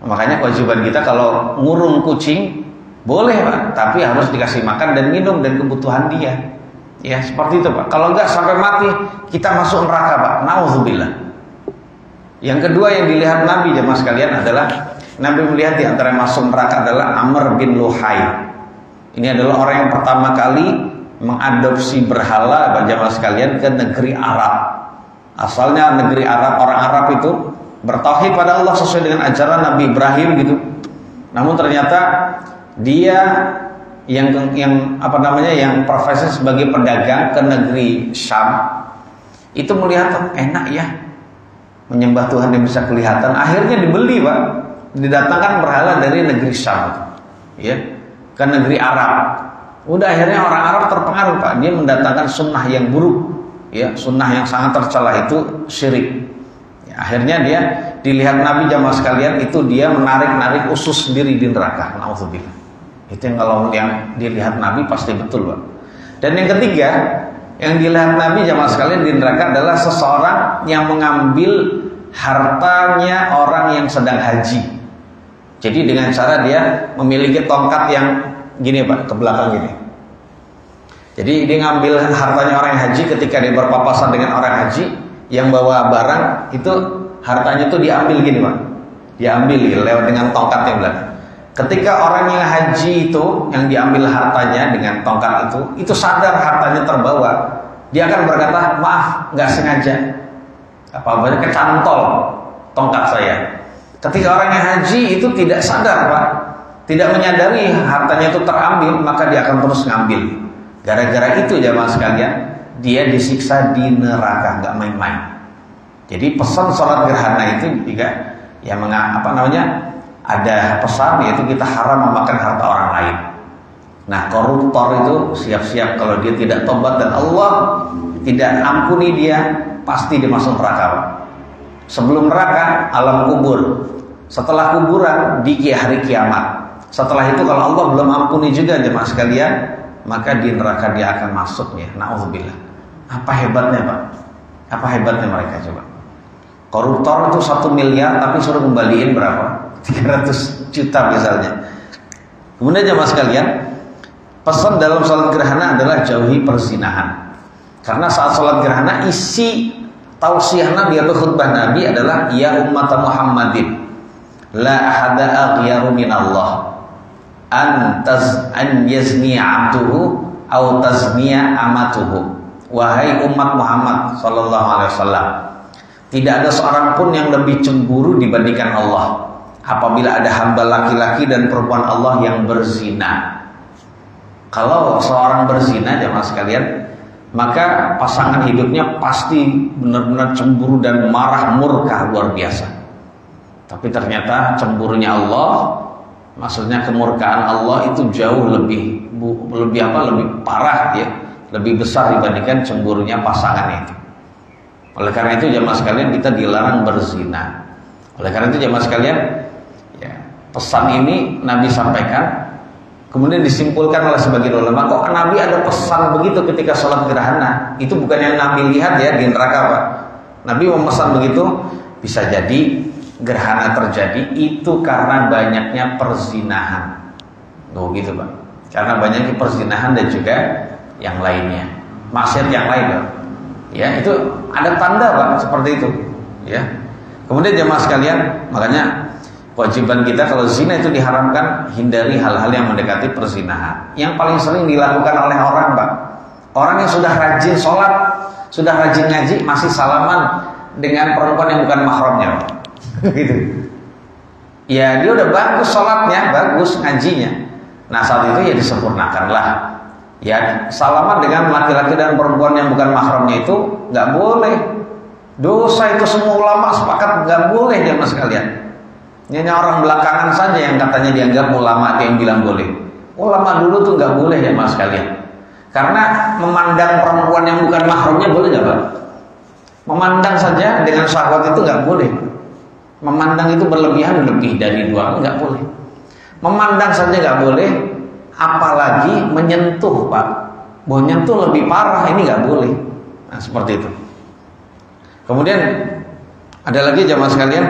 Makanya kewajiban kita kalau ngurung kucing boleh Pak, tapi harus dikasih makan dan minum dan kebutuhan dia. Ya seperti itu Pak. Kalau enggak sampai mati kita masuk neraka Pak. Nauzubillah. Yang kedua yang dilihat Nabi jemaah sekalian adalah Nabi melihat di antara masuk neraka adalah Amr bin Luhai. Ini adalah orang yang pertama kali mengadopsi berhala jemaah sekalian ke negeri Arab. Asalnya negeri Arab, orang Arab itu bertauhid pada Allah sesuai dengan ajaran Nabi Ibrahim gitu. Namun ternyata dia yang profesi sebagai pedagang ke negeri Syam itu melihat enak ya menyembah Tuhan yang bisa kelihatan. Akhirnya dibeli Pak, didatangkan berhala dari negeri Syam ya ke negeri Arab. Udah akhirnya orang Arab terpengaruh Pak, dia mendatangkan sunnah yang buruk ya, sunnah yang sangat tercela itu syirik ya, akhirnya dia dilihat Nabi jamaah sekalian itu dia menarik usus sendiri di neraka. Nauzubillah. Itu yang kalau yang dilihat Nabi pasti betul Pak. Dan yang ketiga yang dilihat Nabi jamaah sekalian di neraka adalah seseorang yang mengambil hartanya orang yang sedang haji. Jadi dengan cara dia memiliki tongkat yang gini Pak, ke belakang gini. Jadi dia ngambil hartanya orang yang haji ketika dia berpapasan dengan orang haji yang bawa barang itu hartanya itu diambil gini Pak. Diambil lewat dengan tongkat yang belakang. Ketika orang yang haji itu yang diambil hartanya dengan tongkat itu sadar hartanya terbawa, dia akan berkata maaf nggak sengaja, apa-apa kecantol tongkat saya. Ketika orang yang haji itu tidak sadar Pak, tidak menyadari hartanya itu terambil, maka dia akan terus ngambil. Gara-gara itu jamaah sekalian, dia disiksa di neraka, nggak main-main. Jadi pesan sholat gerhana itu juga ya ada pesan yaitu kita haram memakan harta orang lain. Nah koruptor itu siap-siap kalau dia tidak tobat dan Allah tidak ampuni dia, pasti dia masuk neraka. Sebelum neraka alam kubur, setelah kuburan di hari kiamat. Setelah itu kalau Allah belum ampuni juga jemaah sekalian, maka di neraka dia akan masuknya. Nauzubillah. Apa hebatnya Pak? Apa hebatnya mereka coba? Koruptor itu 1 miliar tapi suruh kembaliin berapa? 300 juta misalnya. Kemudian jemaah sekalian, pesan dalam salat gerhana adalah jauhi perzinahan. Karena saat salat gerhana isi tausiah Nabi atau khutbah Nabi adalah ya umat Muhammadin la ahada aghyaru minallah an yazni 'abduhu aw tazniya amatuhu. Wahai umat Muhammad sallallahu alaihi wasallam, Tidak ada seorang pun yang lebih cemburu dibandingkan Allah apabila ada hamba laki-laki dan perempuan Allah yang berzina. Kalau seorang berzina, jemaah sekalian, maka pasangan hidupnya pasti benar-benar cemburu dan marah murka luar biasa. Tapi ternyata cemburunya Allah, maksudnya kemurkaan Allah itu jauh lebih parah ya, lebih besar dibandingkan cemburunya pasangan itu. Oleh karena itu jemaah sekalian, kita dilarang berzina. Oleh karena itu jemaah sekalian, ya, pesan ini Nabi sampaikan, kemudian disimpulkan oleh sebagian ulama, kok Nabi ada pesan begitu ketika sholat gerhana? Itu bukan yang Nabi lihat ya di neraka, Pak. Nabi memesan begitu, bisa jadi gerhana terjadi itu karena banyaknya perzinahan. Oh gitu, Pak. Karena banyaknya perzinahan dan juga yang lainnya, maksiat yang lain, Pak. Ya, itu ada tanda, Pak, seperti itu. Ya. Kemudian jemaah sekalian, makanya kewajiban kita kalau zina itu diharamkan, hindari hal-hal yang mendekati perzinahan. Yang paling sering dilakukan oleh orang, Pak, orang yang sudah rajin sholat, sudah rajin ngaji, masih salaman dengan perempuan yang bukan mahramnya, Pak. Gitu. Ya, dia udah bagus sholatnya, bagus ngajinya. Nah, saat itu ya disempurnakanlah. Ya, salaman dengan laki-laki dan perempuan yang bukan mahramnya itu nggak boleh. Dosa itu semua ulama sepakat nggak boleh, jemaah sekalian. Hanya orang belakangan saja yang katanya dianggap ulama yang bilang boleh. Ulama dulu tuh nggak boleh, jemaah sekalian. Karena memandang perempuan yang bukan mahramnya boleh nggak, Pak? Memandang saja dengan syahwat itu nggak boleh. Memandang itu berlebihan, lebih dari dua nggak boleh. Memandang saja nggak boleh. Apalagi menyentuh, Pak. Menyentuh lebih parah, ini nggak boleh. Nah, seperti itu. Kemudian ada lagi jemaah sekalian,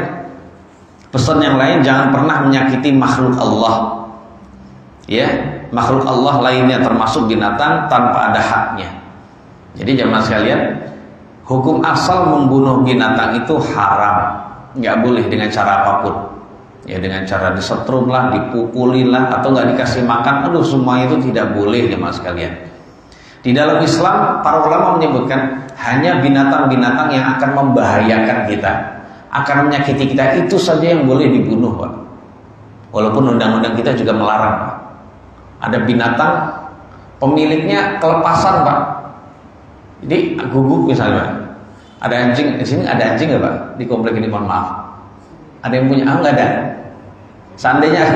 pesan yang lain, jangan pernah menyakiti makhluk Allah. Ya, makhluk Allah lainnya termasuk binatang tanpa ada haknya. Jadi jemaah sekalian, hukum asal membunuh binatang itu haram, nggak boleh dengan cara apapun. Ya, dengan cara disetrum lah, dipukuli lah, atau nggak dikasih makan, aduh, semua itu tidak boleh jemaah sekalian. Di dalam Islam, para ulama menyebutkan hanya binatang-binatang yang akan membahayakan kita, akan menyakiti kita, itu saja yang boleh dibunuh, Pak. Walaupun undang-undang kita juga melarang, Pak. Ada binatang pemiliknya kelepasan, Pak. Jadi guguk misalnya, ada anjing di sini, ada anjing nggak, Pak, di komplek ini? Mohon maaf, ada yang punya? Nggak ada. Seandainya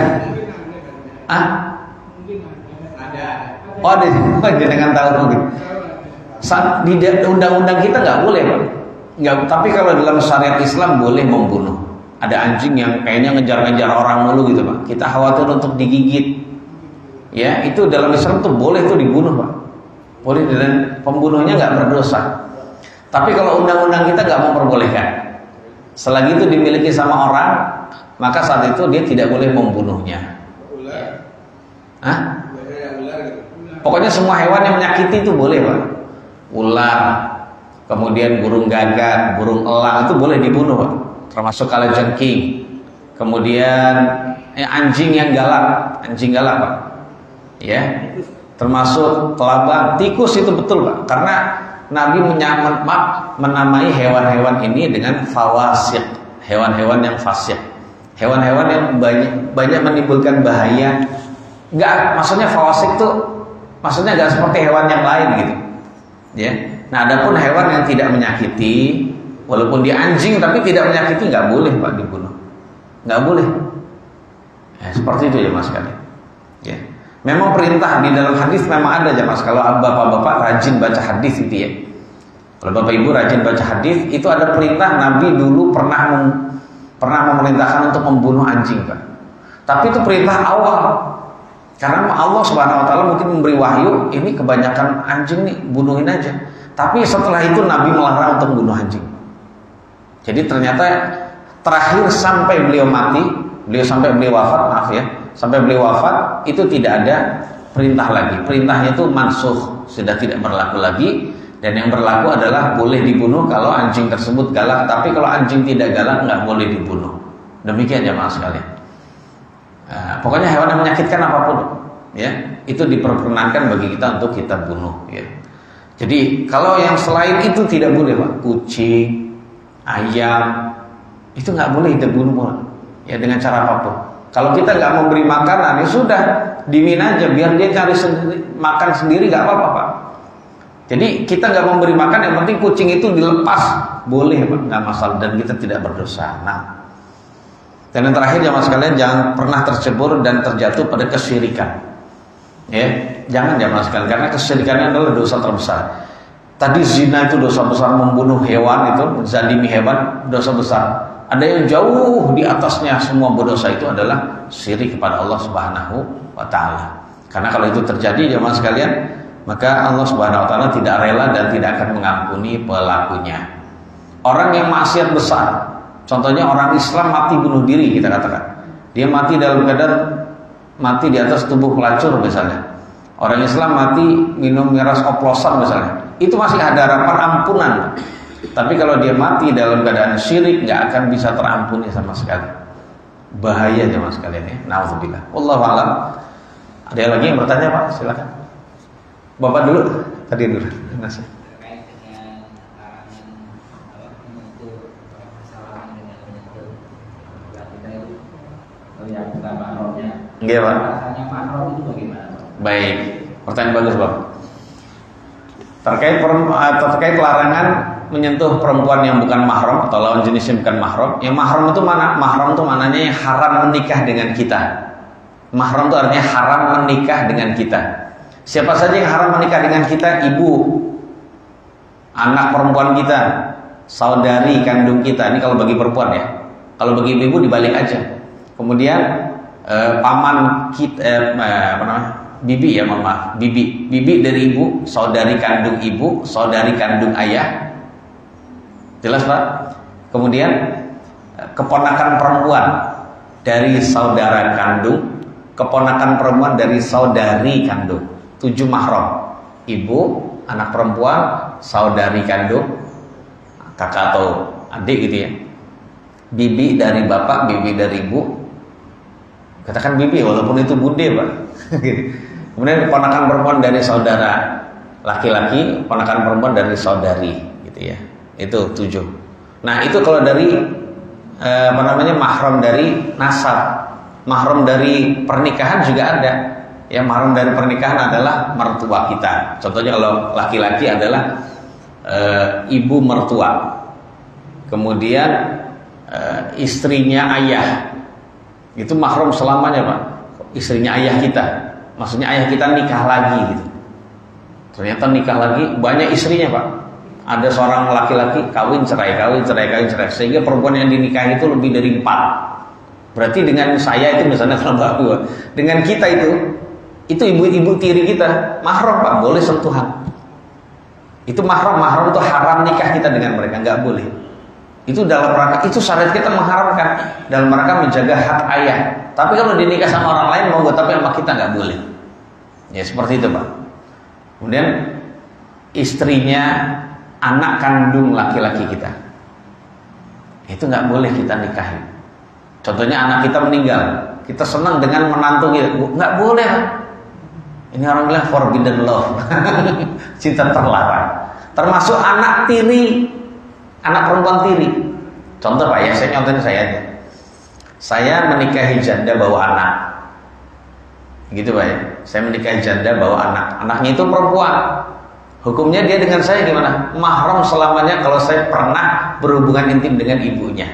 oh, jangan tahu mungkin. Di undang-undang kita nggak boleh, Pak. Nggak, tapi kalau dalam syariat Islam boleh membunuh. Ada anjing yang kayaknya ngejar-ngejar orang mulu gitu, Pak. Kita khawatir untuk digigit. Ya, itu dalam Islam tuh boleh tuh dibunuh, Pak. Boleh, dan pembunuhnya nggak berdosa. Tapi kalau undang-undang kita nggak memperbolehkan. Selagi itu dimiliki sama orang, maka saat itu dia tidak boleh membunuhnya. Hah? Pokoknya semua hewan yang menyakiti itu boleh, Pak. Ular, kemudian burung gagak, burung elang itu boleh dibunuh, Pak. Termasuk kalajengking. Kemudian anjing yang galak, anjing galak, Pak. Ya, termasuk kelabang, tikus itu betul, Pak. Karena Nabi menamai hewan-hewan ini dengan fawasik, hewan-hewan yang fasik, hewan-hewan yang banyak menimbulkan bahaya. Enggak, maksudnya fawasik itu maksudnya enggak seperti hewan yang lain gitu. Ya. Nah, adapun hewan yang tidak menyakiti, walaupun dia anjing tapi tidak menyakiti, enggak boleh, Pak, dibunuh. Enggak boleh. Ya, seperti itu ya, Mas sekalian. Ya. Memang perintah di dalam hadis memang ada, ya Mas. Kalau bapak-bapak rajin baca hadis itu ya. Kalau bapak ibu rajin baca hadis, itu ada perintah Nabi dulu pernah memerintahkan untuk membunuh anjing, Pak. Tapi itu perintah awal. Karena Allah Subhanahu wa taala mungkin memberi wahyu, ini kebanyakan anjing nih, bunuhin aja. Tapi setelah itu Nabi melarang untuk membunuh anjing. Jadi ternyata terakhir sampai beliau mati, sampai beliau wafat, maaf ya. Sampai beliau wafat itu tidak ada perintah lagi. Perintahnya itu mansukh, sudah tidak berlaku lagi. Dan yang berlaku adalah boleh dibunuh kalau anjing tersebut galak. Tapi kalau anjing tidak galak nggak boleh dibunuh. Demikian jemaah sekalian. Pokoknya hewan yang menyakitkan apapun, ya, itu diperkenankan bagi kita untuk kita bunuh. Ya. Jadi kalau yang selain itu tidak boleh, Pak. Kucing, ayam, itu nggak boleh dibunuh ya dengan cara apapun. Kalau kita nggak memberi makanan, ya sudah dimin aja, biar dia cari sendiri, makan sendiri, nggak apa-apa Pak. Jadi kita nggak memberi makan, yang penting kucing itu dilepas, boleh Pak, nggak masalah, dan kita tidak berdosa. Nah, dan yang terakhir jamaah sekalian, jangan pernah tercebur dan terjatuh pada kesyirikan. Ya, jangan jamaah sekalian, karena kesyirikannya adalah dosa terbesar. Tadi zina itu dosa besar, membunuh hewan itu, zalimi hewan, dosa besar. Ada yang jauh di atasnya semua berdosa itu adalah syirik kepada Allah Subhanahu wa taala. Karena kalau itu terjadi jamaah sekalian, maka Allah Subhanahu wa taala tidak rela dan tidak akan mengampuni pelakunya. Orang yang maksiat besar, contohnya orang Islam mati bunuh diri, kita katakan. Dia mati dalam keadaan mati di atas tubuh pelacur misalnya. Orang Islam mati minum miras oplosan misalnya. Itu masih ada harapan ampunan. Tapi kalau dia mati dalam keadaan syirik, nggak akan bisa terampuni sama sekali. Bahaya jemaah sekalian ya. Nauzubillah. Wallahu a'lam. Ada lagi yang bertanya Pak? Silakan. Bapak dulu. Tadi dulu. Nasi. Terkait dengan larangan menyentuh kesalahan dengan menyentuh kita itu yang bukan mahramnya. Iya Pak. Rasanya mahram itu bagaimana Pak? Baik. Pertanyaan bagus Pak. Terkait larangan menyentuh perempuan yang bukan mahram atau lawan jenisnya bukan mahram. Yang mahram itu mana? Mahram itu maknanya yang haram menikah dengan kita. Mahram itu artinya haram menikah dengan kita. Siapa saja yang haram menikah dengan kita? Ibu, anak perempuan kita, saudari kandung kita. Ini kalau bagi perempuan ya. Kalau bagi ibu dibalik aja. Kemudian paman kita, bibi ya mama, bibi dari ibu, saudari kandung ibu, saudari kandung ayah. Jelas Pak? Kemudian keponakan perempuan dari saudara kandung, keponakan perempuan dari saudari kandung. 7 mahram. Ibu, anak perempuan, saudari kandung, kakak atau adik gitu ya. Bibi dari bapak, bibi dari ibu. Katakan bibi walaupun itu bude Pak. Kemudian keponakan perempuan dari saudara laki-laki, keponakan perempuan dari saudari gitu ya. Itu 7. Nah, itu kalau dari mahram dari nasab. Mahram dari pernikahan juga ada. Ya, mahram dari pernikahan adalah mertua kita. Contohnya kalau laki-laki adalah ibu mertua. Kemudian istrinya ayah. Itu mahram selamanya, Pak. Istrinya ayah kita. Maksudnya ayah kita nikah lagi gitu. Ternyata nikah lagi, banyak istrinya, Pak. Ada seorang laki-laki kawin cerai. Sehingga perempuan yang dinikahi itu lebih dari 4. Berarti dengan saya itu misalnya kalau bapak dengan kita itu ibu-ibu tiri kita, mahram Pak, boleh sentuhan. Itu mahram itu haram nikah kita dengan mereka, nggak boleh. Itu dalam rangka, itu syariat kita mengharamkan dalam rangka menjaga hak ayah. Tapi kalau dinikah sama orang lain mau, tapi sama kita nggak boleh. Ya seperti itu Pak. Kemudian istrinya anak kandung laki-laki kita, itu nggak boleh kita nikahi. Contohnya anak kita meninggal, kita senang dengan menantu kita, nggak boleh. Ini orang bilang forbidden love, cinta terlarang. Termasuk anak tiri, anak perempuan tiri. Contoh Pak ya, saya nyontohin saya aja. Saya menikahi janda bawa anak, gitu Pak ya. Saya menikahi janda bawa anak, anaknya itu perempuan. Hukumnya dia dengan saya gimana? Mahram selamanya kalau saya pernah berhubungan intim dengan ibunya.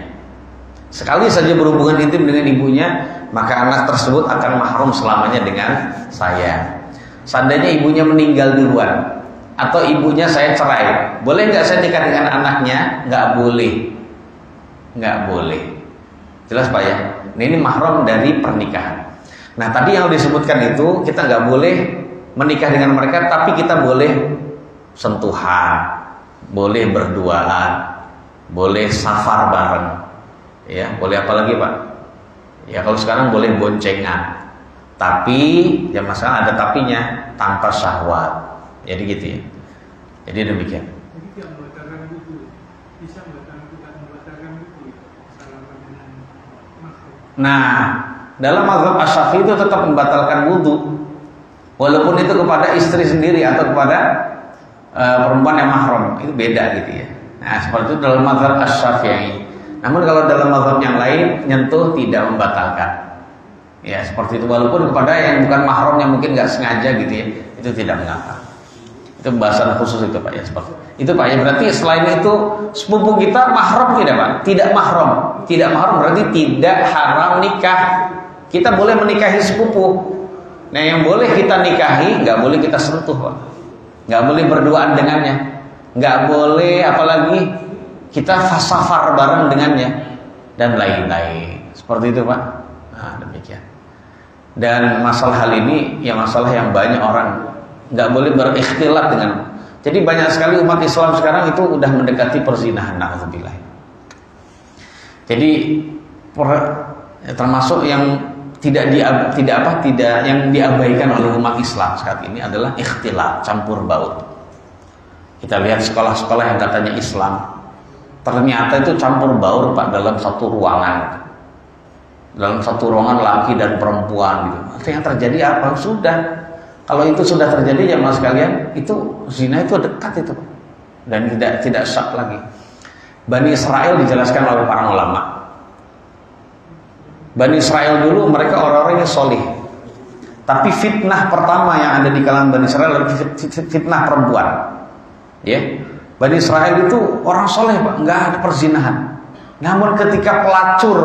Sekali saja berhubungan intim dengan ibunya, maka anak tersebut akan mahram selamanya dengan saya. Seandainya ibunya meninggal duluan, atau ibunya saya cerai, boleh nggak saya nikah dengan anaknya? Nggak boleh. Nggak boleh. Jelas Pak ya? Ini mahram dari pernikahan. Nah tadi yang disebutkan itu, kita nggak boleh menikah dengan mereka, tapi kita boleh sentuhan, boleh berduaan, boleh safar bareng, ya boleh apa lagi Pak? Ya kalau sekarang boleh boncengan, tapi ya masalah ada tapinya, tanpa syahwat, jadi gitu ya. Jadi demikian. Jadi yang membatalkan itu bisa membatalkan itu salaman dengan makhluk. Nah dalam mazhab Asy-Syafi'i itu tetap membatalkan wudu, walaupun itu kepada istri sendiri atau kepada perempuan yang mahram, itu beda gitu ya. Nah, seperti itu dalam mazhab Asy-Syafi'i. Namun kalau dalam mazhab yang lain, nyentuh tidak membatalkan. Ya, seperti itu. Walaupun kepada yang bukan mahramnya mungkin nggak sengaja gitu ya, itu tidak mengapa. Itu pembahasan khusus itu Pak ya, seperti itu Pak ya. Berarti selain itu sepupu kita mahram tidak Pak? Tidak mahram. Tidak mahram berarti tidak haram nikah. Kita boleh menikahi sepupu. Nah, yang boleh kita nikahi nggak boleh kita sentuh Pak. Nggak boleh berduaan dengannya. Nggak boleh apalagi kita safar bareng dengannya dan lain-lain. Seperti itu Pak. Nah, demikian. Dan masalah hal ini ya masalah yang banyak orang nggak boleh berikhtilat dengan. Jadi banyak sekali umat Islam sekarang itu udah mendekati perzinahan, na'udzubillah. Jadi termasuk yang tidak yang diabaikan oleh umat Islam saat ini adalah ikhtilat, campur baur. Kita lihat sekolah-sekolah yang katanya Islam, ternyata itu campur baur Pak dalam satu ruangan. Dalam satu ruangan laki dan perempuan gitu. Yang terjadi apa? Sudah. Kalau itu sudah terjadi jamaah sekalian, itu zina itu dekat itu, dan tidak syak lagi. Bani Israel dijelaskan oleh para ulama. Bani Israel dulu mereka orang-orang yang solih, tapi fitnah pertama yang ada di kalangan Bani Israel adalah fitnah perempuan. Ya, Bani Israel itu orang soleh Pak, nggak ada perzinahan. Namun ketika pelacur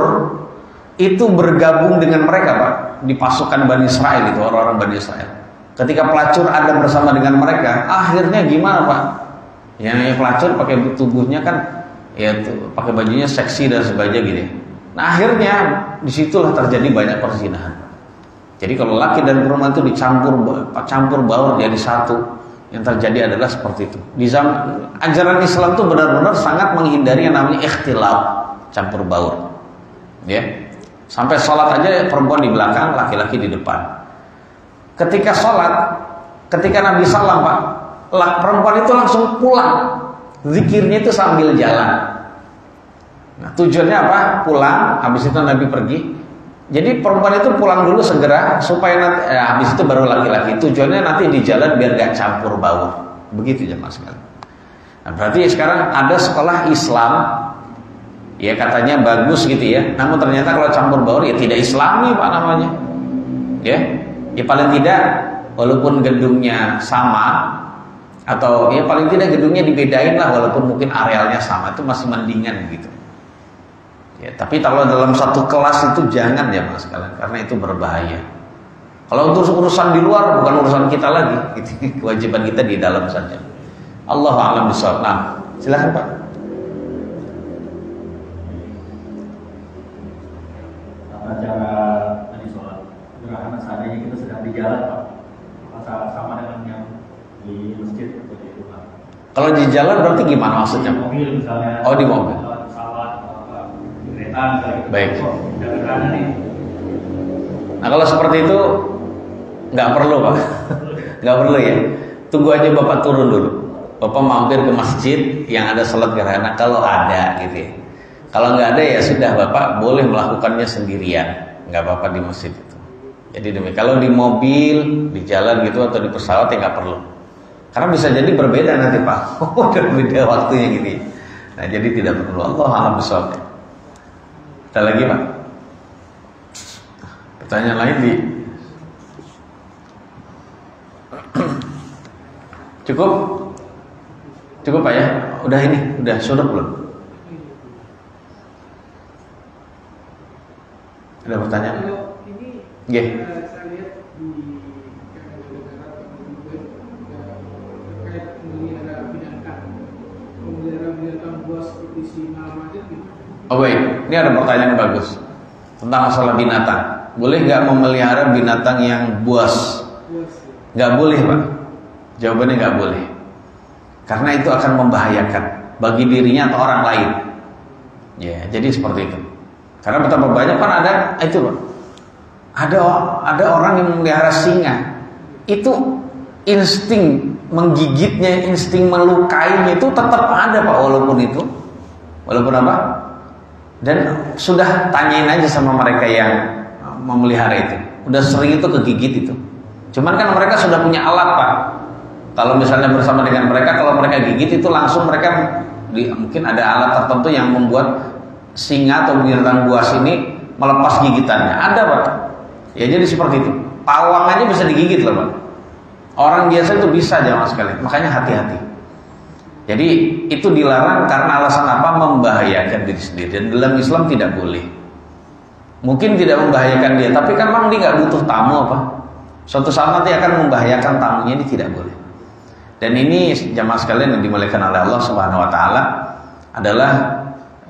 itu bergabung dengan mereka Pak, di pasukan Bani Israel itu orang-orang Bani Israel. Ketika pelacur ada bersama dengan mereka, akhirnya gimana Pak? Yang pelacur pakai tubuhnya kan, ya pakai bajunya seksi dan sebagainya gitu. Nah akhirnya disitulah terjadi banyak perzinahan. Jadi kalau laki dan perempuan itu campur baur jadi satu, yang terjadi adalah seperti itu. Di zaman ajaran Islam itu benar-benar sangat menghindari yang namanya ikhtilaf, campur baur. Ya, sampai sholat aja perempuan di belakang, laki-laki di depan. Ketika sholat, ketika Nabi salam Pak, perempuan itu langsung pulang, zikirnya itu sambil jalan. Nah, tujuannya apa? Pulang, habis itu Nabi pergi. Jadi perempuan itu pulang dulu segera supaya nanti habis itu baru laki-laki. Tujuannya nanti di jalan biar gak campur baur. Begitu jemaah sekalian. Nah, berarti sekarang ada sekolah Islam, ya katanya bagus gitu ya. Namun ternyata kalau campur baur ya tidak Islami Pak namanya. Ya paling tidak walaupun gedungnya sama atau ya paling tidak gedungnya dibedain lah walaupun mungkin arealnya sama, itu masih mendingan gitu. Ya, tapi kalau dalam satu kelas itu jangan ya Mas sekalian, karena itu berbahaya. Kalau untuk urusan di luar bukan urusan kita lagi, gitu. Kewajiban kita di dalam saja. Allahu a'lam bishawab. Nah, silakan Pak. Tata cara tadi sholat gerhana seandainya kita sedang di jalan Pak, apakah sama dengan yang di masjid atau di rumah? Kalau di jalan berarti gimana maksudnya? Di mobil misalnya. Oh di mobil. Baik. Nah kalau seperti itu nggak perlu Pak, nggak perlu ya. Tunggu aja Bapak turun dulu. Bapak mampir ke masjid yang ada sholat gerhana kalau ada gitu ya. Kalau nggak ada ya sudah Bapak boleh melakukannya sendirian, nggak apa-apa di masjid itu. Jadi demikian. Kalau di mobil, di jalan gitu atau di pesawat ya nggak perlu. Karena bisa jadi berbeda nanti Pak. Udah beda waktunya gitu. Nah jadi tidak perlu. Allah a'lam bishawab. Ada lagi Pak? Pertanyaan lain di cukup? Cukup Pak ya? Udah ini? Udah sudah belum? Ada pertanyaan? Ini Yeah. saya lihat di terkait memelihara binatang buas seperti singa macam gitu. Oh baik, ini ada pertanyaan bagus tentang masalah binatang. Boleh nggak memelihara binatang yang buas? Nggak boleh Pak. Jawabannya nggak boleh. Karena itu akan membahayakan bagi dirinya atau orang lain. Ya, jadi seperti itu. Karena betapa banyak kan ada itu Pak. Ada orang yang memelihara singa. Itu insting menggigitnya, insting melukainya itu tetap ada Pak, walaupun apa? Dan sudah tanyain aja sama mereka yang memelihara itu. Udah sering itu kegigit itu. Cuman kan mereka sudah punya alat Pak. Kalau misalnya bersama dengan mereka, kalau mereka gigit itu langsung mereka Mungkin ada alat tertentu yang membuat singa atau binatang buas ini melepas gigitannya. Ada Pak. Ya jadi seperti itu. Pawang aja bisa digigit loh Pak. Orang biasa itu bisa jamaah sekalian. Makanya hati-hati. Jadi itu dilarang karena alasan apa? Membahayakan diri sendiri. Dan dalam Islam tidak boleh. Mungkin tidak membahayakan dia, tapi kan memang dia nggak butuh tamu apa. Suatu saat nanti akan membahayakan tamunya, ini tidak boleh. Dan ini jamaah sekalian yang dimuliakan oleh Allah Subhanahu Wa Taala adalah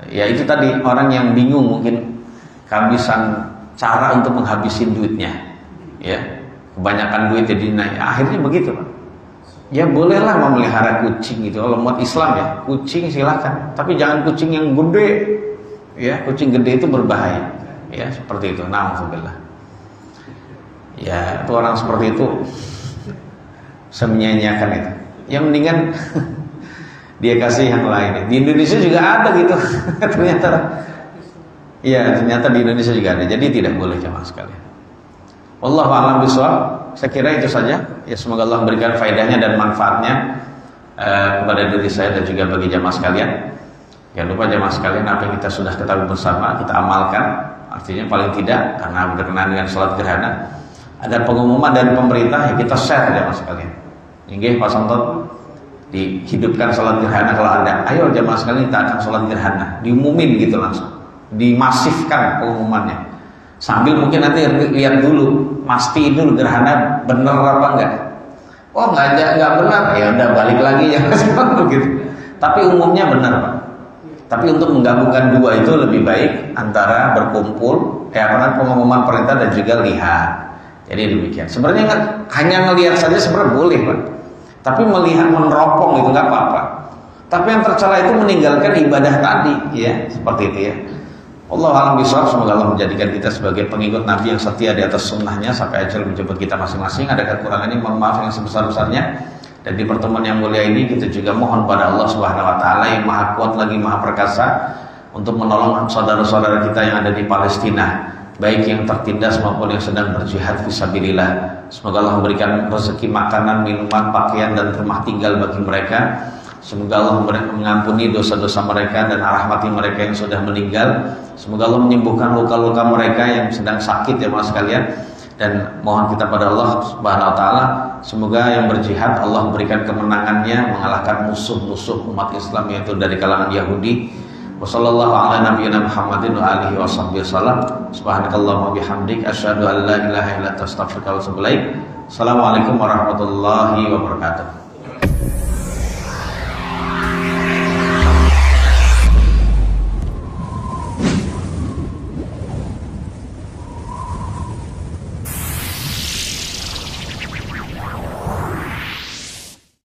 ya itu tadi orang yang bingung mungkin kehabisan cara untuk menghabisin duitnya, ya kebanyakan duit jadi naik. Akhirnya begitu Pak. Ya bolehlah memelihara kucing itu kalau buat Islam ya, kucing silakan, tapi jangan kucing yang gede, ya kucing gede itu berbahaya, ya seperti itu. Na'udzubillah. Ya itu orang seperti itu saya menyanyiakan itu. Ya mendingan dia kasih yang lain. Di Indonesia juga ada gitu. Ternyata di Indonesia juga ada. Jadi tidak boleh jamaah sekalian. Wallahu a'lam bishawab. Saya kira itu saja. Ya semoga Allah memberikan faedahnya dan manfaatnya kepada diri saya dan juga bagi jamaah sekalian. Jangan lupa jamaah sekalian apa yang kita sudah ketahui bersama kita amalkan. Artinya paling tidak karena berkenaan dengan sholat gerhana ada pengumuman dari pemerintah yang kita share jamaah sekalian. Nggih Pak Santot dihidupkan sholat gerhana kalau ada. Ayo jamaah sekalian kita akan sholat gerhana. Diumumin gitu langsung. Dimasifkan pengumumannya. Sambil mungkin nanti lihat dulu, pasti dulu gerhana benar apa enggak. Oh enggak benar, ya udah balik lagi ya begitu. Tapi umumnya benar Pak. Tapi untuk menggabungkan dua itu lebih baik antara berkumpul, karena pengumuman perintah dan juga lihat. Jadi demikian. Sebenarnya hanya ngelihat saja sebenarnya boleh Pak. Tapi melihat meneropong itu nggak apa-apa. Tapi yang tercela itu meninggalkan ibadah tadi, ya seperti itu ya. Allah alam bishawab. Semoga Allah menjadikan kita sebagai pengikut Nabi yang setia di atas sunnahnya sampai ajal menjemput kita masing-masing. Ada kekurangannya, mohon maaf yang sebesar-besarnya. Dan di pertemuan yang mulia ini kita juga mohon pada Allah Subhanahu Wa Taala yang maha kuat lagi maha perkasa untuk menolong saudara-saudara kita yang ada di Palestina, baik yang tertindas maupun yang sedang berjihad fisabilillah. Semoga Allah memberikan rezeki makanan, minuman, pakaian dan rumah tinggal bagi mereka. Semoga Allah mengampuni dosa-dosa mereka dan rahmati mereka yang sudah meninggal. Semoga Allah menyembuhkan luka-luka mereka yang sedang sakit ya mas sekalian. Dan mohon kita pada Allah Subhanahu Wa Taala, semoga yang berjihad Allah berikan kemenangannya mengalahkan musuh-musuh umat Islam yaitu dari kalangan Yahudi. Wassallallahu ala nabiyyina Muhammadin wa alihi wasallam. Subhanakallahumma bihamdik asyhadu an la ilaha illa anta astaghfiruka wa atubu ilaik. Assalamualaikum warahmatullahi wabarakatuh.